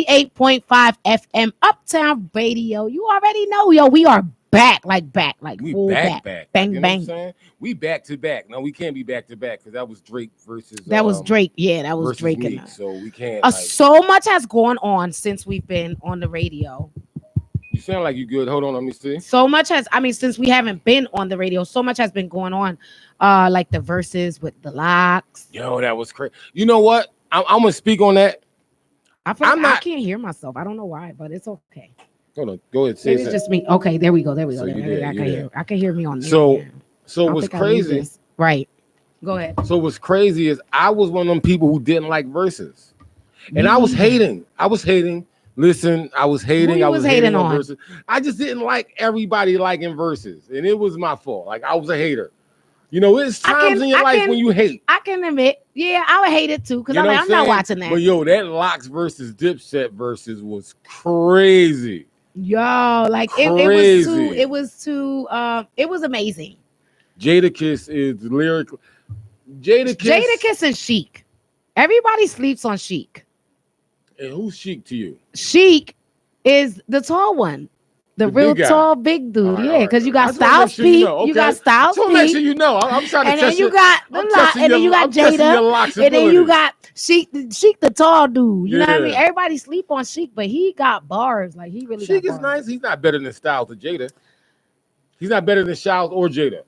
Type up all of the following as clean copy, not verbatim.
98.5 FM Uptown Radio. You already know, yo, we are back, like We full back. bang, You know what I'm bang. saying? We back to back. No, we can't be back to back because that was Drake versus That was Drake. Yeah, that was versus Drake. Meek. And So we can't like. so much has gone on since we've been on the radio. You sound like you good. Hold on, let me see. So much has, I mean, since we haven't been on the radio, so much has been going on. Like the verses with the locks. Yo, that was crazy. You know what? I'm gonna speak on that. I feel I'm like I not- can't hear myself. I don't know why, but it's okay. Hold on, go ahead. Say Maybe it's just me. Okay, there we go. There we go. So you There, there, I you can there. hear. I can hear me on there. So, now. so I what's think I need crazy? this. Right. Go ahead. So what's crazy is I was one of them people who didn't like verses, and I was hating. Listen, I was hating. you I was was hating hating on on? verses. I just didn't like everybody liking verses, and it was my fault. Like I was a hater. You know, it's times in your life when you hate. I can admit, yeah, I would hate it too because You know what I'm not saying? watching that. But yo, that Locks versus Dipset versus was crazy. Yo, like it Crazy. it was amazing. Jadakiss is lyrical. Jadakiss and Chic. Everybody sleeps on Chic. And who's Chic to you? Chic is the tall one. The big real guy. tall big dude. All right, yeah, all right. because you I got just wanna make Styles sure you P. know, You okay? got Styles So make sure P. you know. I'm trying to And test then you your- got the I'm lot, testing and then your- you got I'm testing your Jada, locks and then you ability. got Chic the tall dude. You know what I mean? Yeah. Everybody sleep on Chic, but he got bars. Like he really Chic got is bars. nice. He's not better than Styles or Jada. He's not better than Styles or Jada.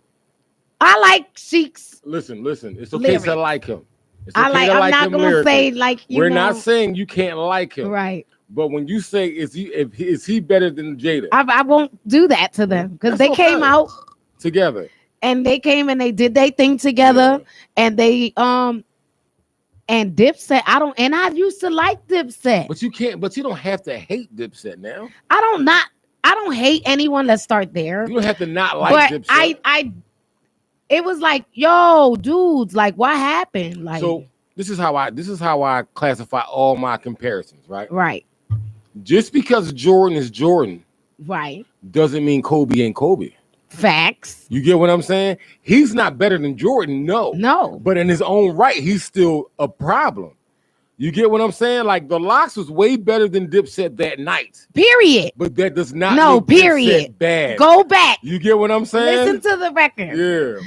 I like Chic's. Listen. It's okay Lyric. to like him. It's okay I like. to I'm like not him gonna lyrically. say like you We're know. not saying you can't like him. Right. But when you say is he better than Jada I won't do that to them because That's they came okay. out together? and they came and they did their thing together, and they and Dipset. I used to like Dipset. But you can't. But you don't have to hate Dipset now. I don't hate anyone. Let's start there. You don't have to not like But Dipset. it was like, yo, dudes, like what happened? Like So this is how I classify all my comparisons, right? right, Just because Jordan is Jordan right. doesn't mean Kobe ain't Kobe. Facts. You get what I'm saying? He's not better than Jordan, no. No. But in his own right, he's still a problem. You get what I'm saying? Like the Locks was way better than Dipset that night. Period. But that does not No, make period. Dipset bad. Go back. You get what I'm saying? Listen to the record. Yeah.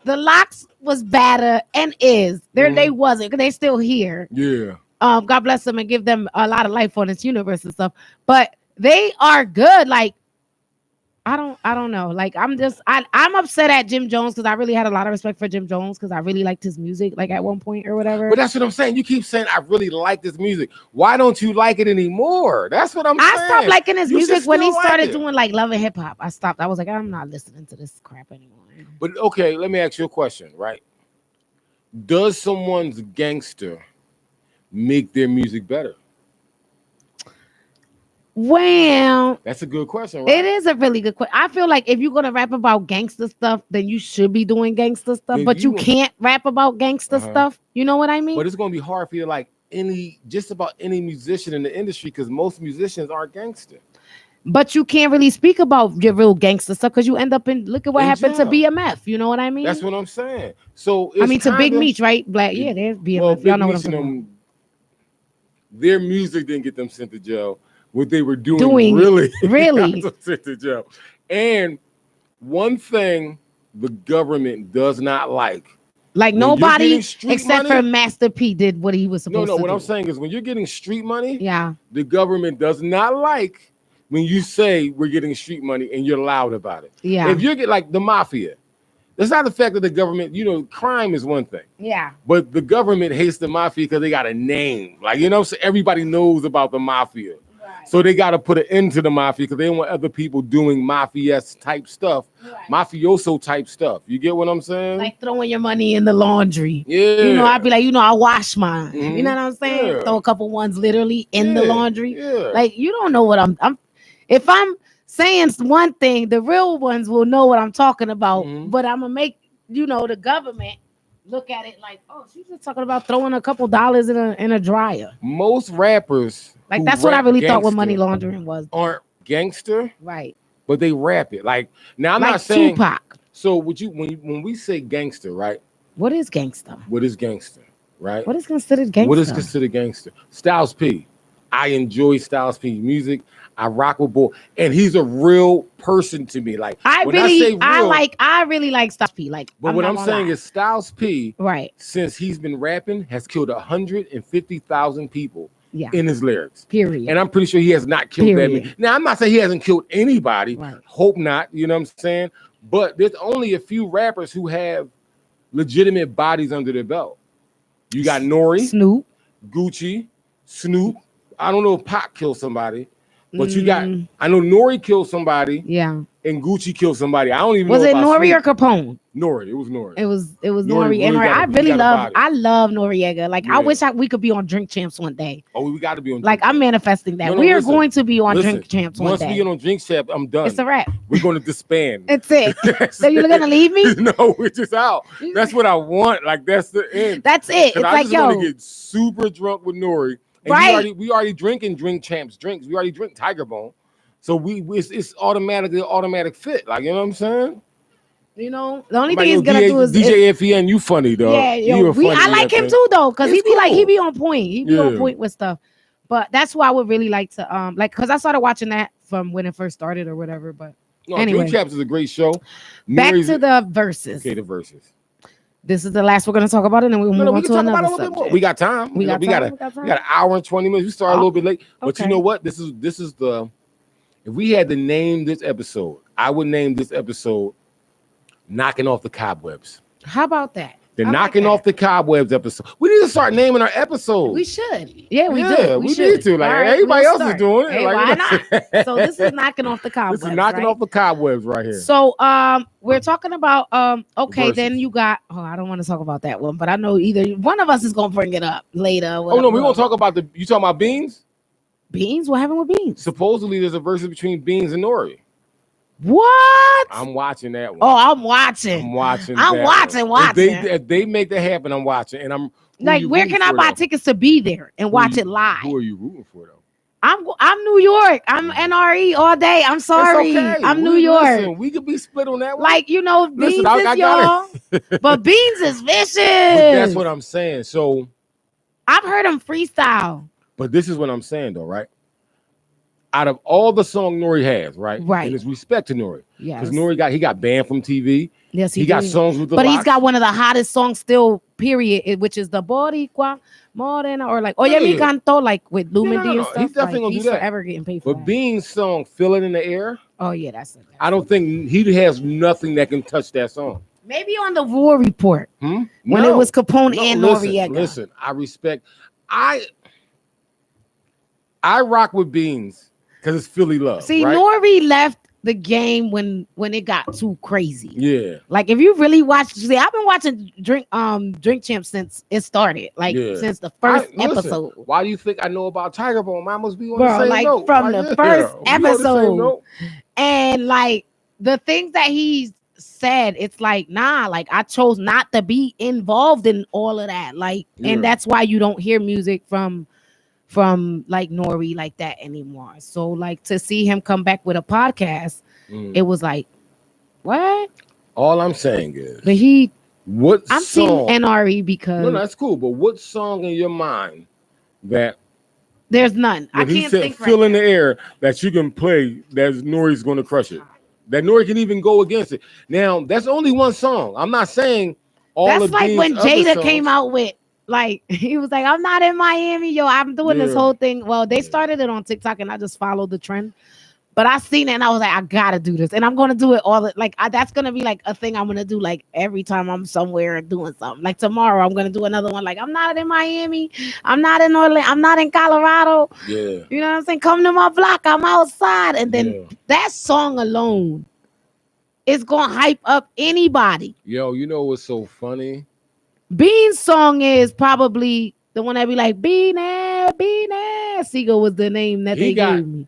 The Locks was better and is. Mhm. They wasn't because they still here. Yeah. God bless them and give them a lot of life on this universe and stuff. But they are good. Like I don't know. Like I'm upset at Jim Jones because I really had a lot of respect for Jim Jones because I really liked his music like at one point or whatever. But that's what I'm saying. You keep saying I really like this music. Why don't you like it anymore? That's what I'm saying. I stopped liking his You music should when he still like started it. doing like Love and Hip Hop. I stopped. I was like, I'm not listening to this crap anymore. But okay, let me ask you a question, right? Does someone's gangster make their music better? Well, That's a good question, right? it is a really good question. I feel like if you're gonna rap about gangster stuff, then you should be doing gangster stuff, Then but you you can't rap about gangster Uh-huh. stuff. You know what I mean? But it's gonna be hard for you to like just about any musician in the industry because most musicians are gangster. But you can't really speak about your real gangster stuff because you end up in look at what In happened jail. to BMF. You know what I mean? That's what I'm saying. So I it's mean to Big kinda- Meech, right? Black, yeah, there's BMF. Well, Y'all Big know what I'm Meech and talking about. them, their music didn't get them sent to jail. What they were doing Really. got them sent to jail. And one thing the government does not like. Like when you're nobody getting street except money- for Master P did what he was No, supposed no. to What do. I'm saying is when you're getting street money, Yeah. the government does not like when you say we're getting street money and you're loud about it. Yeah. If you get like the mafia, it's not the fact that the government, crime is one thing, Yeah. but the government hates the mafia because they got a name. Like, so everybody knows about the mafia. So they got to put an end to the mafia because they don't want other people doing mafia type stuff, mafioso type stuff. You get what I'm saying? Like throwing your money in the laundry. yeah. I'd be like, I wash mine. Mhm. You know what I'm saying? Yeah. Throw a couple ones literally in the Yeah. laundry. Yeah. Like you don't know what I'm if I'm saying one thing, the real ones will know what I'm talking about. Mhm. But I'm gonna make the government look at it like, oh, she's just talking about throwing a couple dollars in a dryer. Most rappers, Like who that's what I rap really thought what gangster money laundering was. aren't gangster, Right. but they rap it. Like now, I'm like not saying. Tupac. So when we say gangster, right? What is gangster? What is gangster, right? What is considered gangster? What is considered gangster? Styles P. I enjoy Styles P music. I rock with Bull, and he's a real person to me. Like I when I say real, I really like Styles P. Like, but what I'm saying is Styles P, right, since he's been rapping, has killed 150,000 people yeah, in his lyrics. period. And I'm pretty sure he has not killed that Period. many. Now, I'm not saying he hasn't killed anybody. Right. Hope not. You know what I'm saying? But there's only a few rappers who have legitimate bodies under their belt. You got Nori, Snoop, Gucci, Snoop. I don't know if Pac killed somebody, but you got, I know Nori killed somebody yeah. and Gucci killed somebody. I don't even Was know it about Nori Snoop. or Capone? Nori. It was Nori. It was Nori Nori. And really I he really got a body. love Noriega. Like, Yeah. I wish we could be on Drink Champs one day. Oh, we got to be on Like, Drink I'm Champs. manifesting that. No, We are listen, going to be on listen, Drink Champs one once day. we get on Drink Champs, I'm done. It's a wrap. We're going to disband. It's it. So you're gonna leave me? No, we're just out. That's what I want. Like, that's the end. That's it. It's I like, just want yo, to get super drunk with Nori. And right? we already drinking Drink Champs drinks. We already drink Tiger Bone. So it's automatically automatic fit. Like, you know what I'm saying? You know, the only Like, thing he's gonna do is DJ FEN, you funny, dog. yeah, yo, I like him too though, because he be like, he be on point. He be on point with stuff. But that's why I would really like to like, because I started watching that from when it first started or whatever. But no, anyway, Drink Champs is a great show. Back to the verses. Okay, the verses. This is the last we're gonna talk about it, and we'll move on to another subject. We got time. We got an hour and 20 minutes. We started a little bit late, but you know what? This is the. If we had to name this episode, I would name this episode "Knocking Off the Cobwebs." How about that? The Knocking Off the Cobwebs episode. We need to start naming our episodes. We should. Yeah, we do. We need to. Like, everybody else is doing it. Hey, like, why not? So this is Knocking Off the Cobwebs. This is Knocking Off the Cobwebs right here. So we're talking about okay, then you got I don't want to talk about that one, but I know either one of us is gonna bring it up later. Oh no, we're gonna talk about you talking about Beans? Beans? What happened with Beans? Supposedly there's a verse between Beans and Nori. What? I'm watching that one. Oh, I'm watching. I'm watching. If they make that happen, I'm watching. And I'm like, where can I buy tickets to be there and watch it live? Who are you rooting for though? I'm New York. I'm NRE all day. I'm sorry. Okay. I'm New York. Listen, we could be split on that one. Like, you know, Beans is y'all, but Beans is vicious. But that's what I'm saying. So I've heard him freestyle. But this is what I'm saying though, right? Out of all the song Nori has, right? And it's respect to Nori. Yeah. Because Nori got banned from TV. Yes, he got songs with the But Locks. he's got one of the hottest songs still, period, which is the Boricua Morena, or like Oye Mi Canto, like with Lumidi and stuff. He's definitely gonna do that. Forever getting paid for But that. Beans' song "Feel It in the Air." Oh yeah, that's it. I don't think he has nothing that can touch that song. Maybe on the War Report when No. it was Capone and Noriega. Listen, I respect. I rock with Beans because it's Philly love. See, right? Nori left the game when it got too crazy. Yeah. Like, if you really watch, see, I've been watching Drink Champs since it started. Like, since the first episode. Why do you think I know about Tiger Bone? Mine must be on Bro, the same like note. from the first episode. Yeah. And like the things that he said, it's like, nah, like I chose not to be involved in all of that. Like, and that's why you don't hear music from like Nori like that anymore. So like to see him come back with a podcast, it was like, what? All I'm saying is, but I'm song? seeing NRE because no, that's cool. But what song in your mind that there's none? I can't think. Feel in the air that you can play that Nori's going to crush it. That Nori can even go against it. Now that's only one song. I'm not saying all. That's like when Jada came out with. Like, he was like, I'm not in Miami, yo. I'm doing this whole thing. Well, they started it on TikTok and I just followed the trend. But I seen it and I was like, I gotta do this. And I'm gonna do it that's gonna be like a thing I'm gonna do like every time I'm somewhere and doing something. Like tomorrow, I'm gonna do another one. Like, I'm not in Miami, I'm not in Orlando, I'm not in Colorado. Yeah. You know what I'm saying? Come to my block, I'm outside. And then that song alone is gonna hype up anybody. Yo, you know what's so funny? Bean's song is probably the one that be like, Beanie. Seagull was the name that they gave me.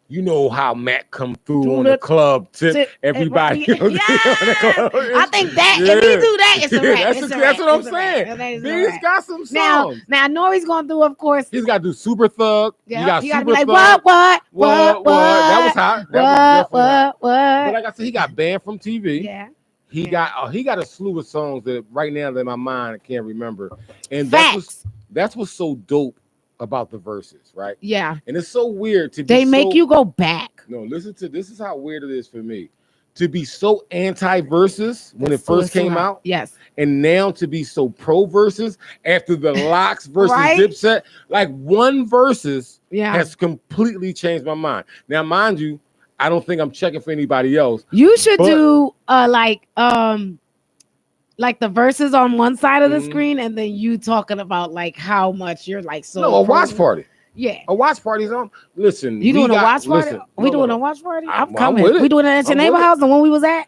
You know how Matt come through on the club tip everybody. Yeah. I think that if he do that, it's a wrap. That's what I'm saying. Bean's got some songs. Now Nori's gonna do, of course. He's got to do Super Thug. Yeah, he got Super like, Thug. What? That was hot. What? But like I said, he got banned from TV. Yeah. He got a slew of songs that right now that in my mind I can't remember. And Facts. that's what's so dope about the verses, right? Yeah. And it's so weird to be They make so- you go back. No, listen to this is how weird it is for me to be so anti-versus when That's it first came right. out, Yes. and now to be so pro-versus after the Locks versus Right? Dipset. Like one versus Yeah. has completely changed my mind. Now, mind you, I don't think I'm checking for anybody else. You should But- do like the verses on one side of the Mhm. screen, and then you talking about like how much you're like so. No, a watch pro- party. Yeah. A watch party's on. Listen, You we doing a got- watch party? listen, We no, doing no, a watch party? I'm I'm coming. with it. We doing it at your I'm neighbor with it. house, the one we was at.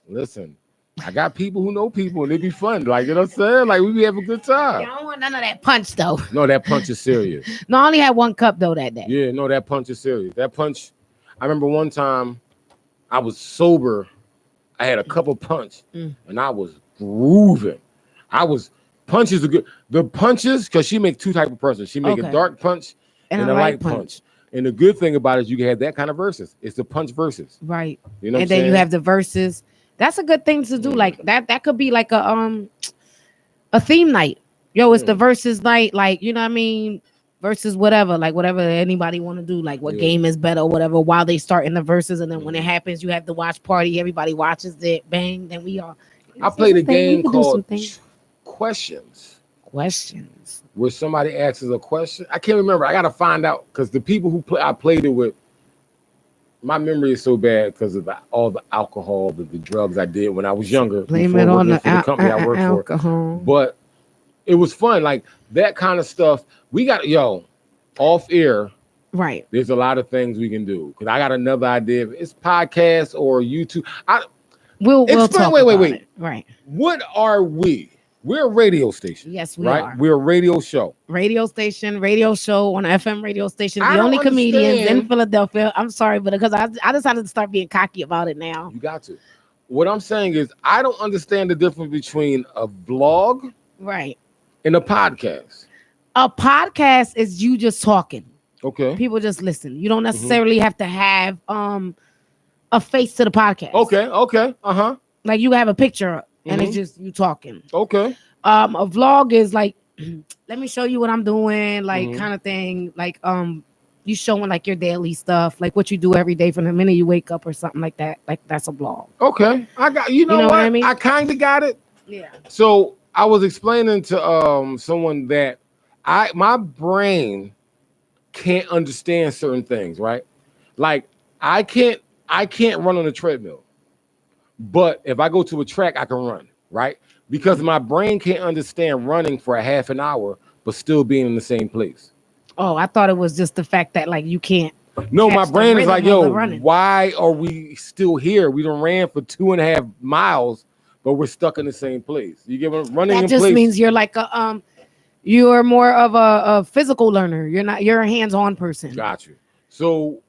Listen, I got people who know people, and it be fun. Like, you know what I'm saying? Like, we be having a good time. Yeah, I don't want none of that punch though. No, that punch is serious. No, I only had one cup though that day. Yeah, no, that punch is serious. That punch, I remember one time I was sober. I had a couple punch, Mm. and I was grooving. Punches are good. The punches, because she make two type of punches. She make Okay. a dark punch and a light punch. And the good thing about it is you can have that kind of verses. It's the punch verses. Right. You know what And I'm then you saying? have the verses. That's a good thing to do. Mm. Like that could be like a theme night. Yo, it's the verses night, like, you know what I mean? Versus whatever, like whatever anybody want to do, like what Yeah. game is better or whatever, while they start in the verses, and then when it Mhm. happens, you have the watch party, everybody watches it, bang, then we all I played a game We could do some called things. Questions, Questions. where somebody asks us a question. I can't remember. I gotta find out because the people who I played it with, my memory is so bad because of all the alcohol, the drugs I did when I was younger. Blame before it on working the for the company I worked for. alcohol. But it was fun, like that kind of stuff. We got off air. Right. There's a lot of things we can do because I got another idea. It's podcast or YouTube. We'll Explain- talk wait. about it. Right. What are we? We're a radio station. Yes, we right? are. We're a radio show. Radio station, radio show on FM radio station. I The don't only comedians in understand- Philadelphia. I'm sorry, but because I decided to start being cocky about it now. You got to. What I'm saying is, I don't understand the difference between a vlog Right. and a podcast. A podcast is you just talking. Okay. People just listen. You don't necessarily have to have a face to the podcast. Okay. Uh-huh. Like you have a picture and Mhm. it's just you talking. Okay. A vlog is like, let me show you what I'm doing, like Mhm. kind of thing. Like you showing like your daily stuff, like what you do every day from the minute you wake up or something like that. Like that's a vlog. Okay. I got you know know what? what I mean? I kind of got it. Yeah. So I was explaining to someone that my brain can't understand certain things, right? Like I can't run on a treadmill. But if I go to a track, I can run, right? Because my brain can't understand running for a half an hour, but still being in the same place. Oh, I thought it was just the fact that like you can't. No, my Catch the brain is like, rhythm of the yo, running. why are we still here? We done ran for 2.5 miles, but we're stuck in the same place. You get what I'm running That in just place. means you're like you're more of a physical learner. You're a hands-on person. Got you. So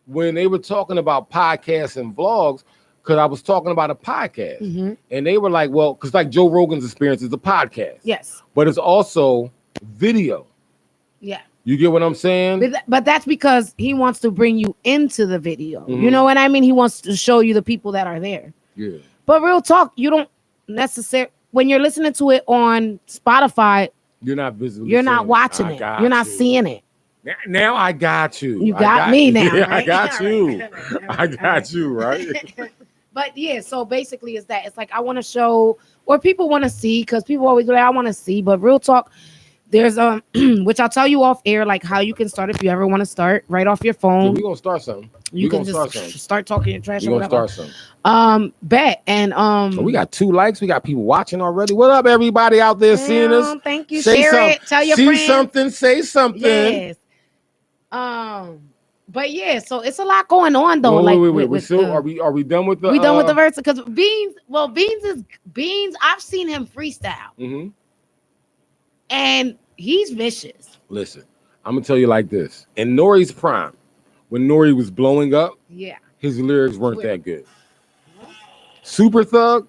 when they were talking about podcasts and vlogs, because I was talking about a podcast, Mhm. and they were like, well, because like Joe Rogan's Experience is a podcast, Yes. but it's also video. Yeah. You get what I'm saying? But that's because he wants to bring you into the video. You Mhm. know what I mean? He wants to show you the people that are there. Yeah. But real talk, you don't necessarily when you're listening to it on Spotify, You're not visibly. you're not seeing watching I it. got You're not you. seeing it. Now I got you. You I got me now, Yeah, I right? got you. All right. I got you, right? But yeah, so basically it's that. It's like I want to show or people want to see because people always be like, I want to see. But real talk, there's which I'll tell you off air, like how you can start if you ever want to start right off your So phone. we're gonna start something. You we can gonna just start something. start talking your trash We're or gonna whatever. start something. Bet and So we got 2 likes. We got people watching already. What up, everybody out there seeing us? Thank you. Say Share something. it. Tell your See friends. something. Say something. Yes. But yeah, so it's a lot going on though. Wait, like wait. with We still the- are we done with the? we done with the verse because Beans. I've seen him freestyle Mhm. and he's vicious. Listen, I'm gonna tell you like this. In Nori's prime, when Nori was blowing up, Yeah. his lyrics weren't Where? that good. Super Thug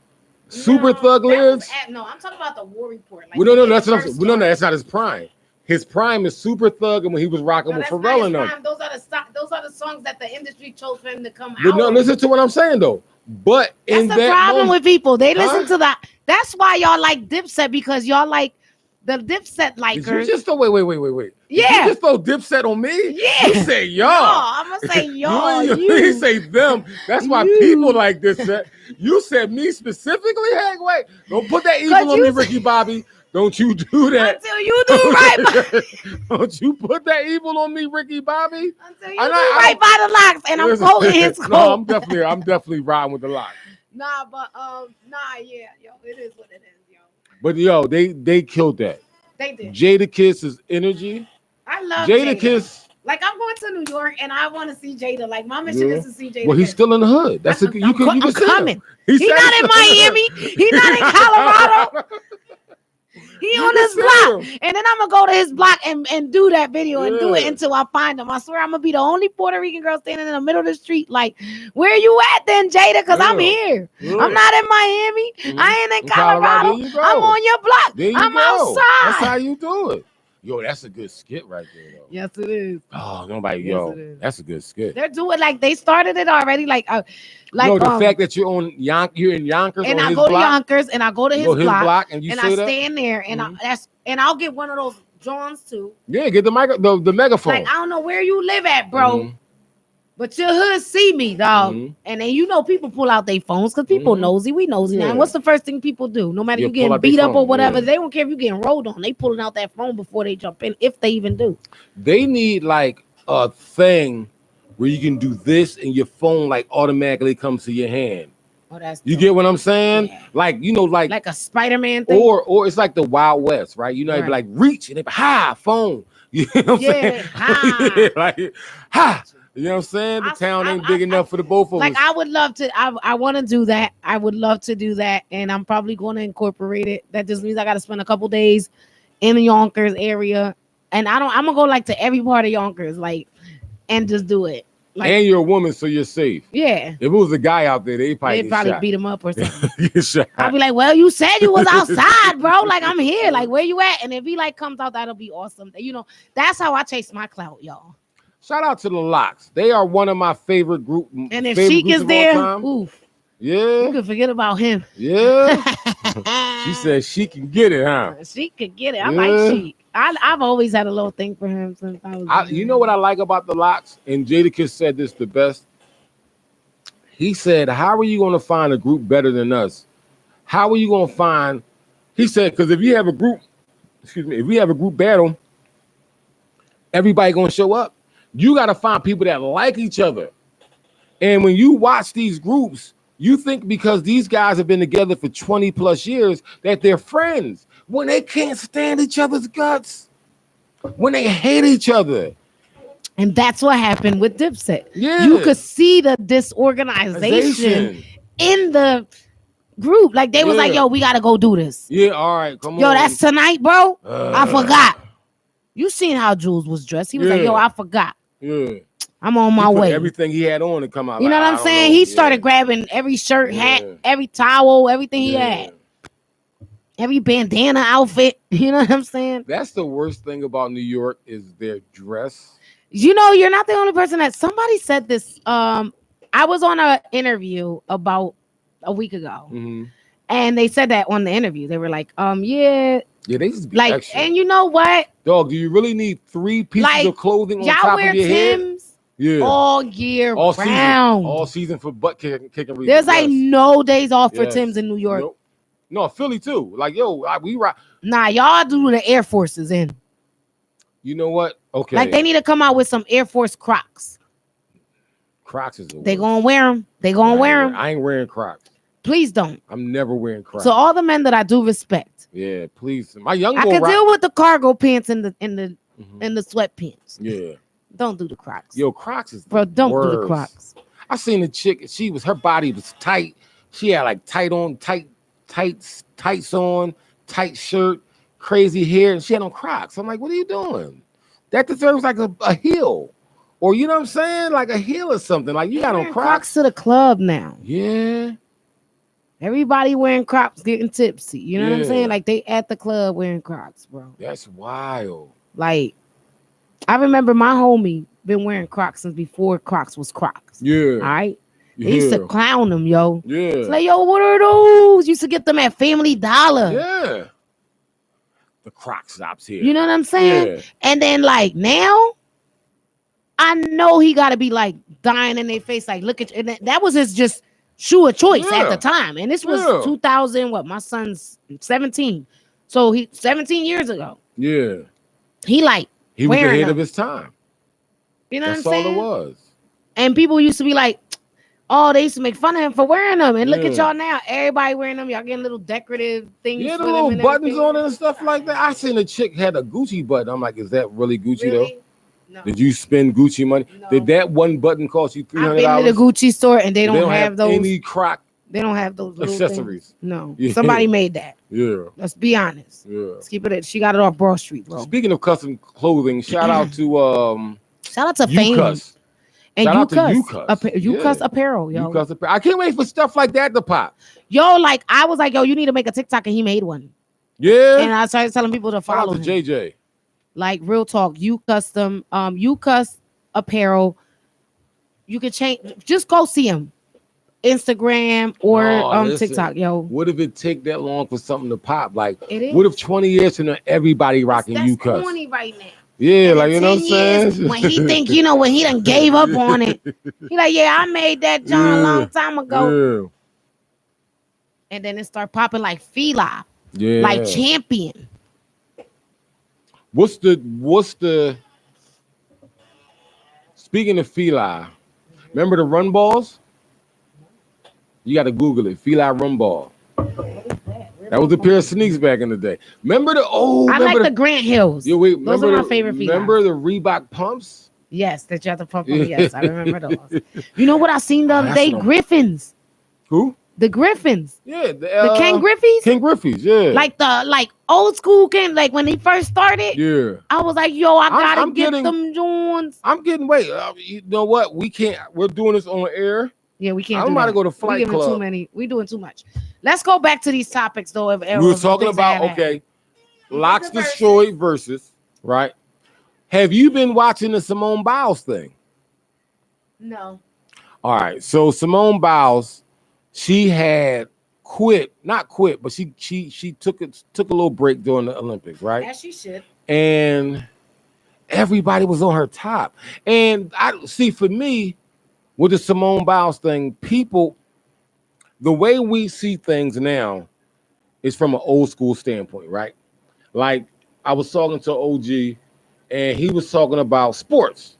lyrics. No, I'm talking about the War Report. Like Well, no, when that's he not. first No, started. that's not his prime. His prime is Super Thug, and when he was rocking No, with that's not Pharrell his and them. prime. Those are the songs that the industry chose for him to come But out. no, with. listen to what I'm saying though. But That's in the that problem moment, with people. They listen Huh? to that. That's why y'all like Dipset because y'all like the Dipset Did you likers. just throw wait. Yeah. Did you just throw Dipset on me? Yeah. You say y'all. I'm gonna say y'all. You say them. That's why You. people like Dipset. You said me specifically. Hey, wait. Don't put that evil on me, Ricky Bobby. Don't you do that. Until you do right. Don't you put that evil on me, Ricky Bobby. Until you do right by the locks, and I'm quoting his quote. No, I'm definitely riding with the lock. Nah, yeah, yo, it is what it is, yo. But yo, they killed that. They did. Jadakiss's energy. I love Jadakiss. Like, I'm going to New York and I want to see Jada. Like, my mission is to see Jada. Well, he's still in the hood. That's I'm coming. He's not in Miami. He's not in Colorado. He on his block. And then I'm gonna go to his block and do that video and do it until I find him. I swear I'm gonna be the only Puerto Rican girl standing in the middle of the street. Like, where you at then, Jada? Because I'm here. I'm not in Miami. I ain't in Colorado. I'm on your block. I'm outside. That's how you do it. Yo, that's a good skit right there, though. Yes, it is. Oh, nobody, that's a good skit. They're doing like they started it already. No, the fact that you're in Yonkers, and I go to Yonkers, and I go to his block, and I stand there, and I'll get one of those Johns too. Yeah, get the megaphone. Like, I don't know where you live at, bro. But your hood see me, dog. And then people pull out their phones because people nosy. We nosy now. What's the first thing people do? No matter you getting beat up or whatever, they don't care if you getting rolled on. They pulling out that phone before they jump in, if they even do. They need like a thing where you can do this and your phone like automatically comes to your hand. Oh, that's you get what I'm saying? Yeah. Like a Spider-Man thing. Or it's like the Wild West, right? It'd be like reach and they be hi phone. You know what I'm saying? Hi. Like hi. You know what I'm saying? The town ain't big enough for the both of us. Like, I would love to. I want to do that. I would love to do that, and I'm probably going to incorporate it. That just means I got to spend a couple days in the Yonkers area, and I'm gonna go like to every part of Yonkers, like, and just do it. Like, and you're a woman, so you're safe. Yeah. If it was a guy out there, they'd probably beat him up or something. I'd be like, well, you said you was outside, bro. Like, I'm here. Like, where you at? And if he like comes out, that'll be awesome. That's how I chase my clout, y'all. Shout out to the Locks. They are one of my favorite group. And if Sheik is there, oof. Yeah. You can forget about him. Yeah. She said she can get it, huh? She could get it. I like Sheik. I've always had a little thing for him since I was. You know what I like about the Locks? And Jadakiss said this the best. He said, how are you going to find a group better than us? How are you going to find? He said, because if we have a group battle, everybody going to show up. You got to find people that like each other. And when you watch these groups, you think because these guys have been together for 20 plus years that they're friends when they can't stand each other's guts, when they hate each other. And that's what happened with Dipset. Yeah. You could see the disorganization in the group. Like, they was like, yo, we got to go do this. Yeah, all right, come on. Yo, that's tonight, bro. I forgot. You seen how Jules was dressed. He was like, yo, I forgot. Yeah. I'm on my way. Everything he had on to come out. You know what I'm saying? He started grabbing every shirt, hat, every towel, everything he had. Every bandana outfit. You know what I'm saying? That's the worst thing about New York is their dress. You know, you're not the only person that somebody said this. I was on an interview about a week ago. And they said that on the interview. They were like, yeah, they just be like extra. And you know what? Dog, do you really need 3 pieces of clothing on top of your Tim's head? Yeah, all year all round. All season for butt kicking. There's like no days off for Tim's in New York. Nope. No, Philly too. Like, yo, we rock. Nah, y'all do the Air Forces in. You know what? Okay. Like, they need to come out with some Air Force Crocs. Crocs is the worst. They gonna wear them. They gonna wear them. I ain't wearing Crocs. Please don't. I'm never wearing Crocs. So all the men that I do respect. Yeah, please. My young boy. I can deal with the cargo pants and the sweatpants. Yeah. Don't do the Crocs. Yo, Crocs is bro. Don't do the Crocs. I seen a chick. Her body was tight. She had like tights on, tight shirt, crazy hair, and she had on Crocs. I'm like, what are you doing? That deserves like a heel, or you know what I'm saying, like a heel or something. Like, you got on Crocs to the club now. Yeah. Everybody wearing Crocs, getting tipsy. You know what I'm saying? Like, they at the club wearing Crocs, bro. That's wild. Like, I remember my homie been wearing Crocs since before Crocs was Crocs. Yeah. All right. They used to clown them, yo. Yeah. It's like, yo, what are those? Used to get them at Family Dollar. Yeah. the Croc stops here. You know what I'm saying? Yeah. And then like now, I know he got to be like dying in their face, like look at you. And that was his just shoe of choice at the time. And this was 2000. What, my son's 17, so he 17 years ago. Yeah, he was ahead of his time. You know That's what I'm saying? all it was. And people used to be like, oh, they used to make fun of him for wearing them. And look at y'all now. Everybody wearing them. Y'all getting little decorative things. Yeah, the little buttons on it and stuff like that. I seen a chick had a Gucci button. I'm like, is that really Gucci though? No. Did you spend Gucci money? No. Did that one button cost you $300? I've been to the Gucci store and they don't have those. Any Croc. They don't have those accessories. No, somebody made that. Yeah. Let's be honest. Yeah. Let's keep it. She got it off Broad Street, bro. Speaking of custom clothing, shout out to Fame. And UCUS apparel, yo. UCUS apparel. I can't wait for stuff like that to pop. Yo, like I was like, yo, you need to make a TikTok, and he made one. Yeah. And I started telling people to follow him. JJ. Like real talk, UCUS apparel. You could change. Just go see him, Instagram or TikTok, yo. What if it take that long for something to pop? Like, it is. What if 20 years from now everybody rocking that's UCUS? 20 right now. Yeah, like you know what I'm saying. When he think when he done gave up on it, he like, yeah, I made that John a long time ago. Yeah. And then it start popping like Fila, yeah, like Champion. What's the? Speaking of Fila, remember the run balls? You got to Google it. Fila run ball. That was a pair of sneaks back in the day. Remember the I like the Grant Hills. Yeah, wait, those are my favorite. Remember the Reebok pumps? Yes, that you have to pump them. Yes, I remember those. You know what I seen the other day? Griffins. Who? The Griffins. Yeah, the Ken Griffey's. Ken Griffey's, yeah. Like old school Ken, like when he first started. Yeah. I was like, yo, I gotta get them Jones. I'm getting you know what? We're doing this on air. Yeah, we can't. I'm about to go to Flight Club. Too many. We doing too much. Let's go back to these topics though. We were talking about Locks Destroyed versus, right? Have you been watching the Simone Biles thing? No. All right. So Simone Biles, she had not quit, but she took a little break during the Olympics, right? As she should. And everybody was on her top. And I see, for me, with the Simone Biles thing, people, the way we see things now is from an old school standpoint, right? Like I was talking to OG and he was talking about sports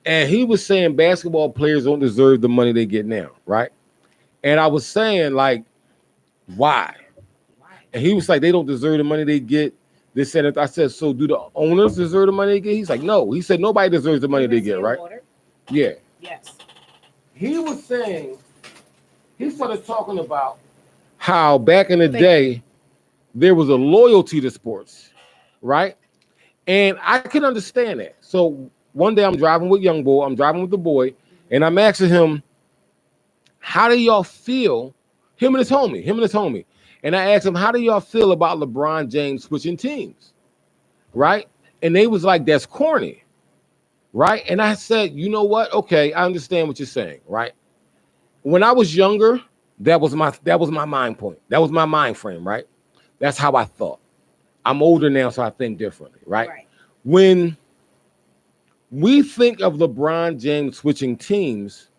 and he was saying basketball players don't deserve the money they get now, right? And I was saying like, why? And he was like, they don't deserve the money they get. They said, I said, so do the owners deserve the money they get? He's like, no. He said, nobody deserves the money they get, right? Yeah. Yes. He was saying, he started talking about how back in the day, there was a loyalty to sports, right? And I can understand that. So one day I'm driving with Young Boy, I'm driving with the boy, and I'm asking him, how do y'all feel? Him and his homie. And I asked him, how do y'all feel about LeBron James switching teams? Right? And they was like, that's corny. Right? And I said, you know what? Okay, I understand what you're saying, right? When I was younger, that was my mind point. That was my mind frame, right? That's how I thought. I'm older now, so I think differently, right? When we think of LeBron James switching teams,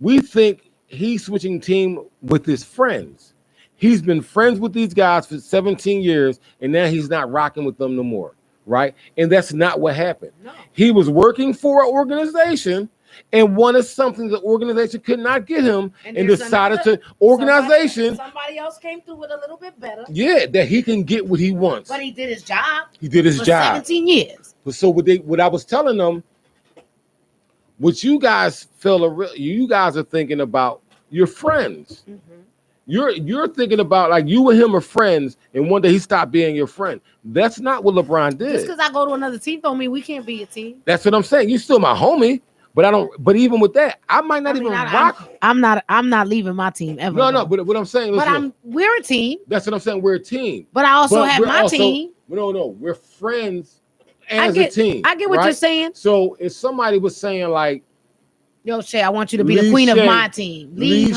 we think he's switching team with his friends. He's been friends with these guys for 17 years, and now he's not rocking with them no more, right? And that's not what happened. No. He was working for an organization and wanted something the organization could not get him, and decided to somebody else came through with a little bit better. Yeah, that he can get what he wants. But he did his job. He did his job. 17 years. So what I was telling them, what you guys you guys are thinking about your friends. Mm-hmm. You're thinking about like you and him are friends, and one day he stopped being your friend. That's not what LeBron did. Just because I go to another team don't mean we can't be a team. That's what I'm saying. You're still my homie, but I don't. But even with that, I might not even rock. I'm not leaving my team ever. No. But what I'm saying, we're a team. That's what I'm saying. We're a team. But I also have my team. No. We're friends as a team. I get what you're saying. So if somebody was saying like, yo, Shay, I want you to be the queen of my team. Leave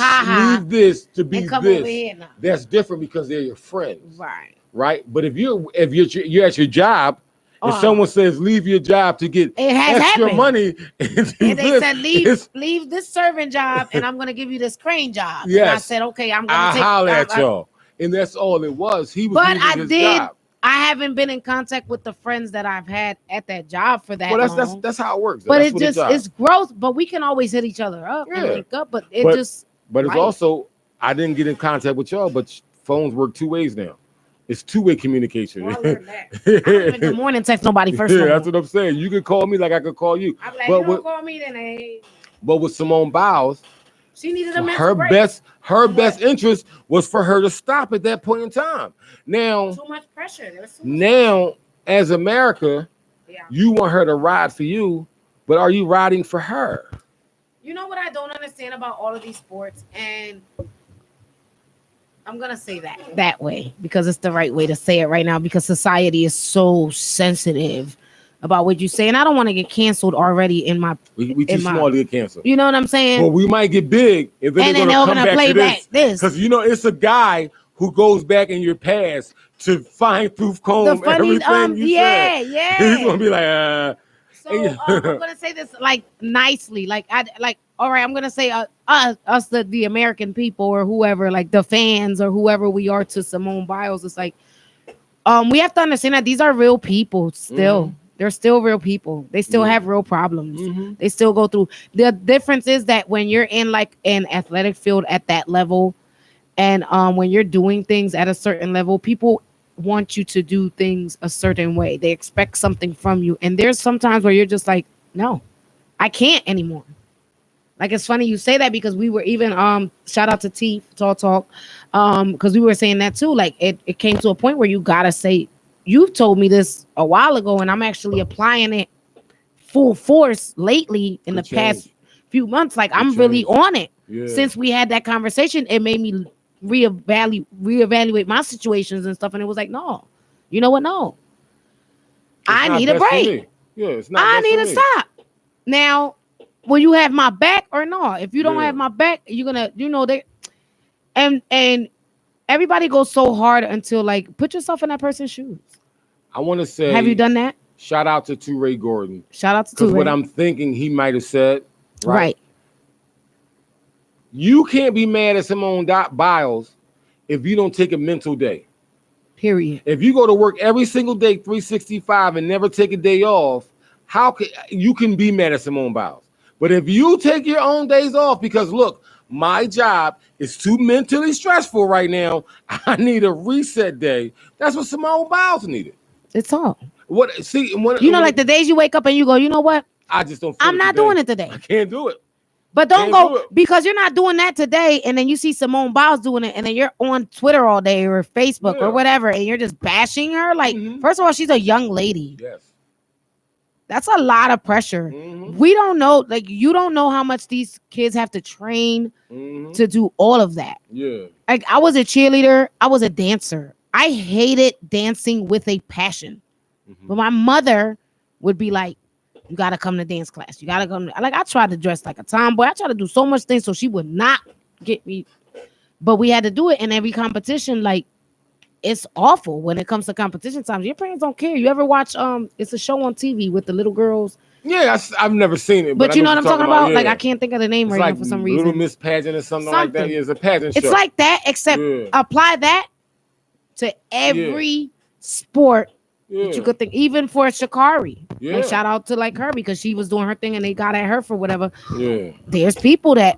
this to be and come this. Over here now. That's different because they're your friends. Right. right? But if you're at your job and someone says leave your job to get it has extra happened. money, and they said leave this serving job, and I'm gonna give you this crane job. Yes. And I said, okay, I'm gonna holler at y'all, and that's all it was. He was but leaving I his did. job. I haven't been in contact with the friends that I've had at that job for that Well, long. that's how it works. But That's it's growth. But we can always hit each other up and link up. But it just. But it's also, I didn't get in contact with y'all, but phones work two ways now. It's two-way communication. Well, I learned that. I don't even good morning text nobody first. Yeah, that's what I'm saying. You can call me like I could call you. I'm like, you don't call me then. Hey. But with Simone Biles, she needed a her best interest was for her to stop at that point in time. Now, too much pressure. Now, as America, you want her to ride for you, but are you riding for her? You know what I don't understand about all of these sports, and I'm gonna say that way because it's the right way to say it right now, because society is so sensitive about what you say, and I don't want to get canceled already in my. We too small to get canceled. You know what I'm saying? Well, we might get big if they're gonna play back this, because it's a guy who goes back in your past to fine tooth comb the funny, everything you said. Yeah. He's gonna be like, So I'm gonna say this like nicely, all right, I'm gonna say us the American people or whoever, like the fans or whoever we are to Simone Biles. It's like we have to understand that these are real people still. Mm-hmm. They're still real people. They still have real problems. Mm-hmm. They still go through. The difference is that when you're in like an athletic field at that level, and when you're doing things at a certain level, people want you to do things a certain way. They expect something from you. And there's sometimes where you're just like, no, I can't anymore. Like, it's funny you say that, because we were even shout out to T Talk because we were saying that too. Like it came to a point where you gotta say, you've told me this a while ago, and I'm actually applying it full force lately in the past few months. Like I'm really on it. Since we had that conversation, it made me reevaluate my situations and stuff. And it was like, no, you know what? No, I need a break. Yeah, it's not. I need to stop. Now, will you have my back or no? If you don't have my back, you're gonna, they, and everybody goes so hard until, like, put yourself in that person's shoes. I want to say, have you done that? Shout out to Ray Gordon. Shout out to because what I'm thinking he might have said. Right. You can't be mad at Simone Biles if you don't take a mental day. Period. If you go to work every single day, 365, and never take a day off, how can you be mad at Simone Biles? But if you take your own days off, because look, my job is too mentally stressful right now, I need a reset day. That's what Simone Biles needed. It's all. Like the days you wake up and you go, you know what? I just don't. I'm not doing it today. I can't do it. But don't go because you're not doing that today, and then you see Simone Biles doing it, and then you're on Twitter all day or Facebook or whatever, and you're just bashing her. Like, first of all, she's a young lady. Yes. That's a lot of pressure. Mm-hmm. We don't know, like, you don't know how much these kids have to train to do all of that. Yeah. Like, I was a cheerleader. I was a dancer. I hated dancing with a passion. Mm-hmm. But my mother would be like, you got to come to dance class. You got to come. Like, I tried to dress like a tomboy. I tried to do so much things so she would not get me. But we had to do it in every competition. Like, it's awful when it comes to competition times. Your parents don't care. You ever watch, it's a show on TV with the little girls. Yeah, I've never seen it. But you know what I'm talking about? Yeah. Like, I can't think of the name it's right like now for some reason. Little Miss Pageant or something like that. Yeah, it's a pageant show. It's like that, except apply that to every sport. That you could think, even for Sha'Carri. Yeah. Like, shout out to like her because she was doing her thing and they got at her for whatever. Yeah. There's people that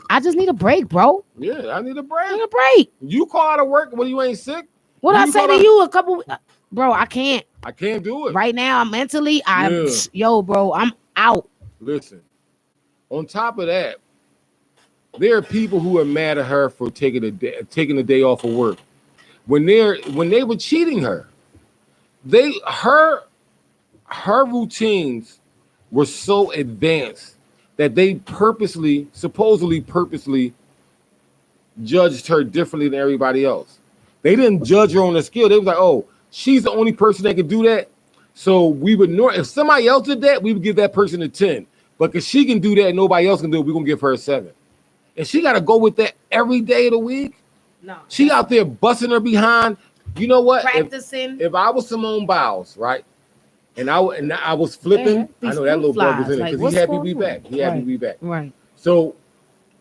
I just need a break, bro. Yeah, I need a break. I need a break. You call out of work when you ain't sick. What I say to you a couple, bro? I can't. I can't do it right now. Mentally, bro, I'm out. Listen, on top of that, there are people who are mad at her for taking a day off of work when they were cheating her. Her routines were so advanced that they supposedly purposely judged her differently than everybody else. They didn't judge her on the skill. They was like, oh, she's the only person that can do that. So we would if somebody else did that, we would give that person a 10. But because she can do that and nobody else can do it, we're gonna give her a 7. And she gotta go with that every day of the week. No. She out there busting her behind You know what? practicing. If I was Simone Biles, right, and I was flipping, I know that little bug was in it because he had me be back. He had me be back. Right. So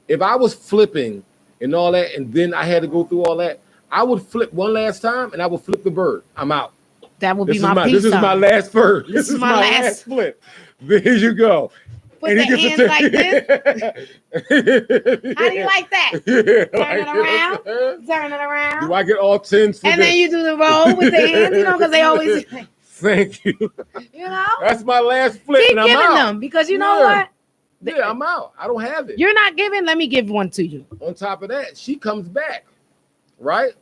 if I was flipping and all that, and then I had to go through all that, I would flip one last time and I would flip the bird. I'm out. That would be This my is my last bird. This is my last flip. There you go. Put the hands like this. How do you like that? Turn it around. Turn it around. Do I get all 10s for and this? then you do the roll with the hands, you know, because they always, Thank you. you know. That's my last flip. Keep and I'm giving out. them because you know what? Yeah, I'm out. I don't have it. You're not giving. Let me give one to you. On top of that, she comes back, right?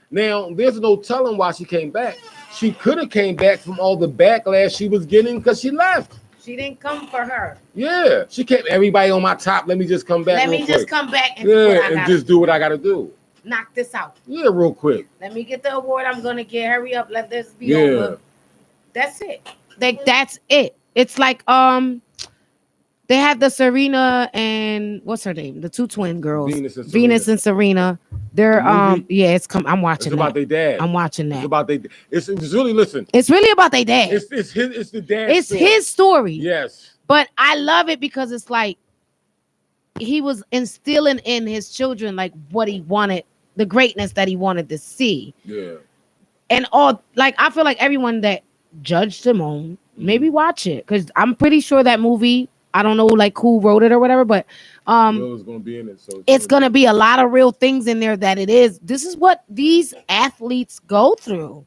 Now, there's no telling why she came back. She could have came back from all the backlash she was getting because she left. She didn't come for her. Yeah, she came. Everybody on my top. Let me just come back. Let me just come back and do what I gotta do. Knock this out. Yeah, real quick. Let me get the award I'm gonna get. Hurry up. Let this be over. That's it. That's it. It's like they had the Serena and what's her name? The two twin girls. Venus and Serena. They're yeah, it's come. I'm watching. It's about their dad. I'm watching that. It's about they. It's really listen. It's really about their dad. It's the dad. It's his story. Yes. But I love it because it's like he was instilling in his children like what he wanted, the greatness that he wanted to see. Yeah. And all like I feel like everyone that judged Simone, maybe watch it because I'm pretty sure that movie. I don't know like who wrote it or whatever, but Will is gonna be in it, so it's gonna be a lot of real things in there that it is. This is what these athletes go through.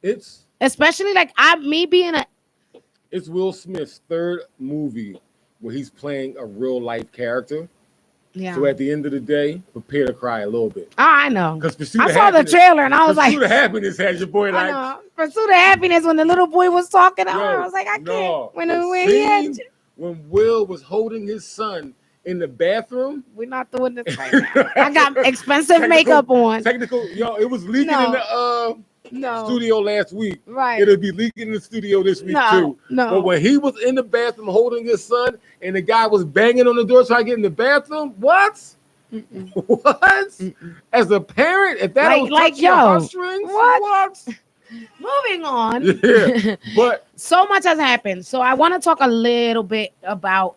It's especially like me being a. It's Will Smith's third movie where he's playing a real life character. Yeah. So at the end of the day, prepare to cry a little bit. Oh, I know. Because I saw the trailer and I was like, Pursuit of Happiness has your boy like. Pursuit of Happiness when the little boy was talking to her, I was like, I can't. When Will was holding his son in the bathroom. We're not doing this right now. I got expensive makeup on. It was leaking in the studio last week. Right. It'll be leaking in the studio this week too. No. But when he was in the bathroom holding his son and the guy was banging on the door trying to get in the bathroom, what? Mm-mm. What? Mm-mm. As a parent, if that don't touch your heartstrings, what? Moving on. Yeah, but so much has happened. So I want to talk a little bit about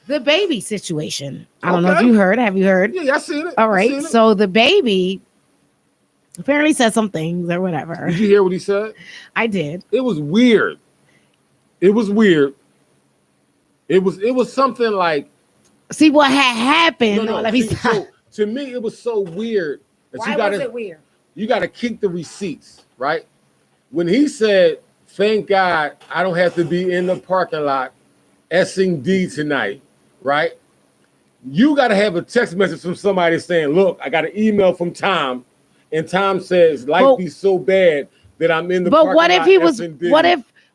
the baby situation. I don't know if you heard. Have you heard? Yeah, I seen it. All right. So the baby apparently said some things or whatever. Did you hear what he said? I did. It was weird. It was something like. See what had happened. No, so, to me, it was so weird. Why was it weird? You got to keep the receipts, right? When he said, "Thank God I don't have to be in the parking lot S-ing D tonight," right? You got to have a text message from somebody saying, "Look, I got an email from Tom, and Tom says life be so bad that I'm in the." But what if he was?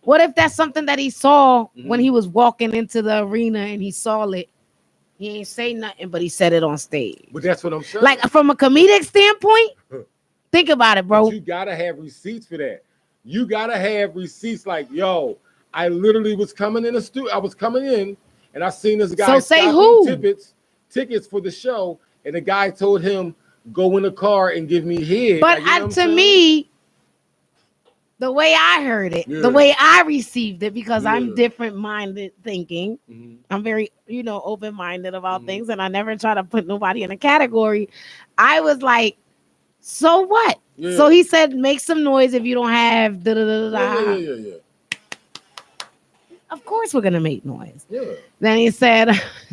What if that's something that he saw when he was walking into the arena and he saw it? He ain't say nothing, but he said it on stage. But that's what I'm saying. Like from a comedic standpoint, think about it, bro. But you gotta have receipts for that. You gotta have receipts. Like, yo, I literally was coming in the studio. I was coming in, and I seen this guy. So say who? Tickets for the show, and the guy told him go in the car and give me head. But like, to me, the way I heard it, the way I received it, because I'm different-minded thinking. Mm-hmm. I'm very, open-minded about things, and I never try to put nobody in a category. I was like, so what? Yeah. So he said, make some noise if you don't have da-da-da-da-da. Yeah. Of course we're gonna make noise. Yeah. Then he said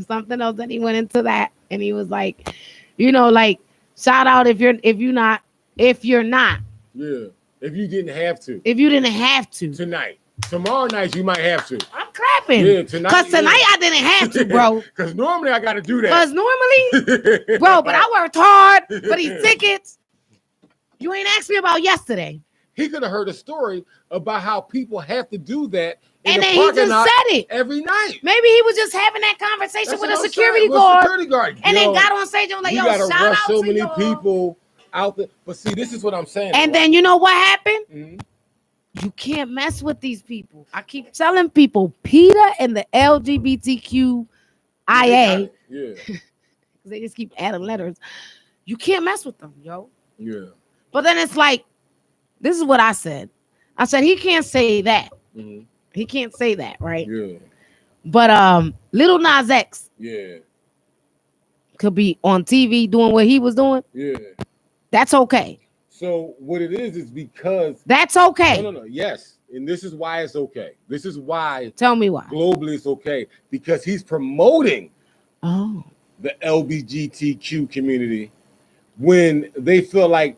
something else, and he went into that, and he was like, shout out if you're not. Yeah. If you didn't have to. If you didn't have to. Tonight. Tomorrow night you might have to. I'm clapping. Yeah, tonight. Because tonight I didn't have to, bro. Because normally I gotta do that. Because normally, bro, but I worked hard for these tickets. You ain't asked me about yesterday. He could have heard a story about how people have to do that. And then he just said it every night. Maybe he was just having that conversation with a security guard. And then got on stage and was like, yo, shout out rush so to many y'all. people out there. But see, this is what I'm saying. And then you know what happened? Mm-hmm. You can't mess with these people. I keep telling people, PETA and the LGBTQIA, they just keep adding letters. You can't mess with them, yo. Yeah. But then it's like, this is what I said. I said he can't say that. Mm-hmm. He can't say that, right? Yeah. But Lil Nas X Yeah. could be on TV doing what he was doing. Yeah. That's okay. So what it is because That's okay. no. Yes. And this is why it's okay. This is why Tell me why. globally it's okay. Because he's promoting Oh. the LGBTQ community when they feel like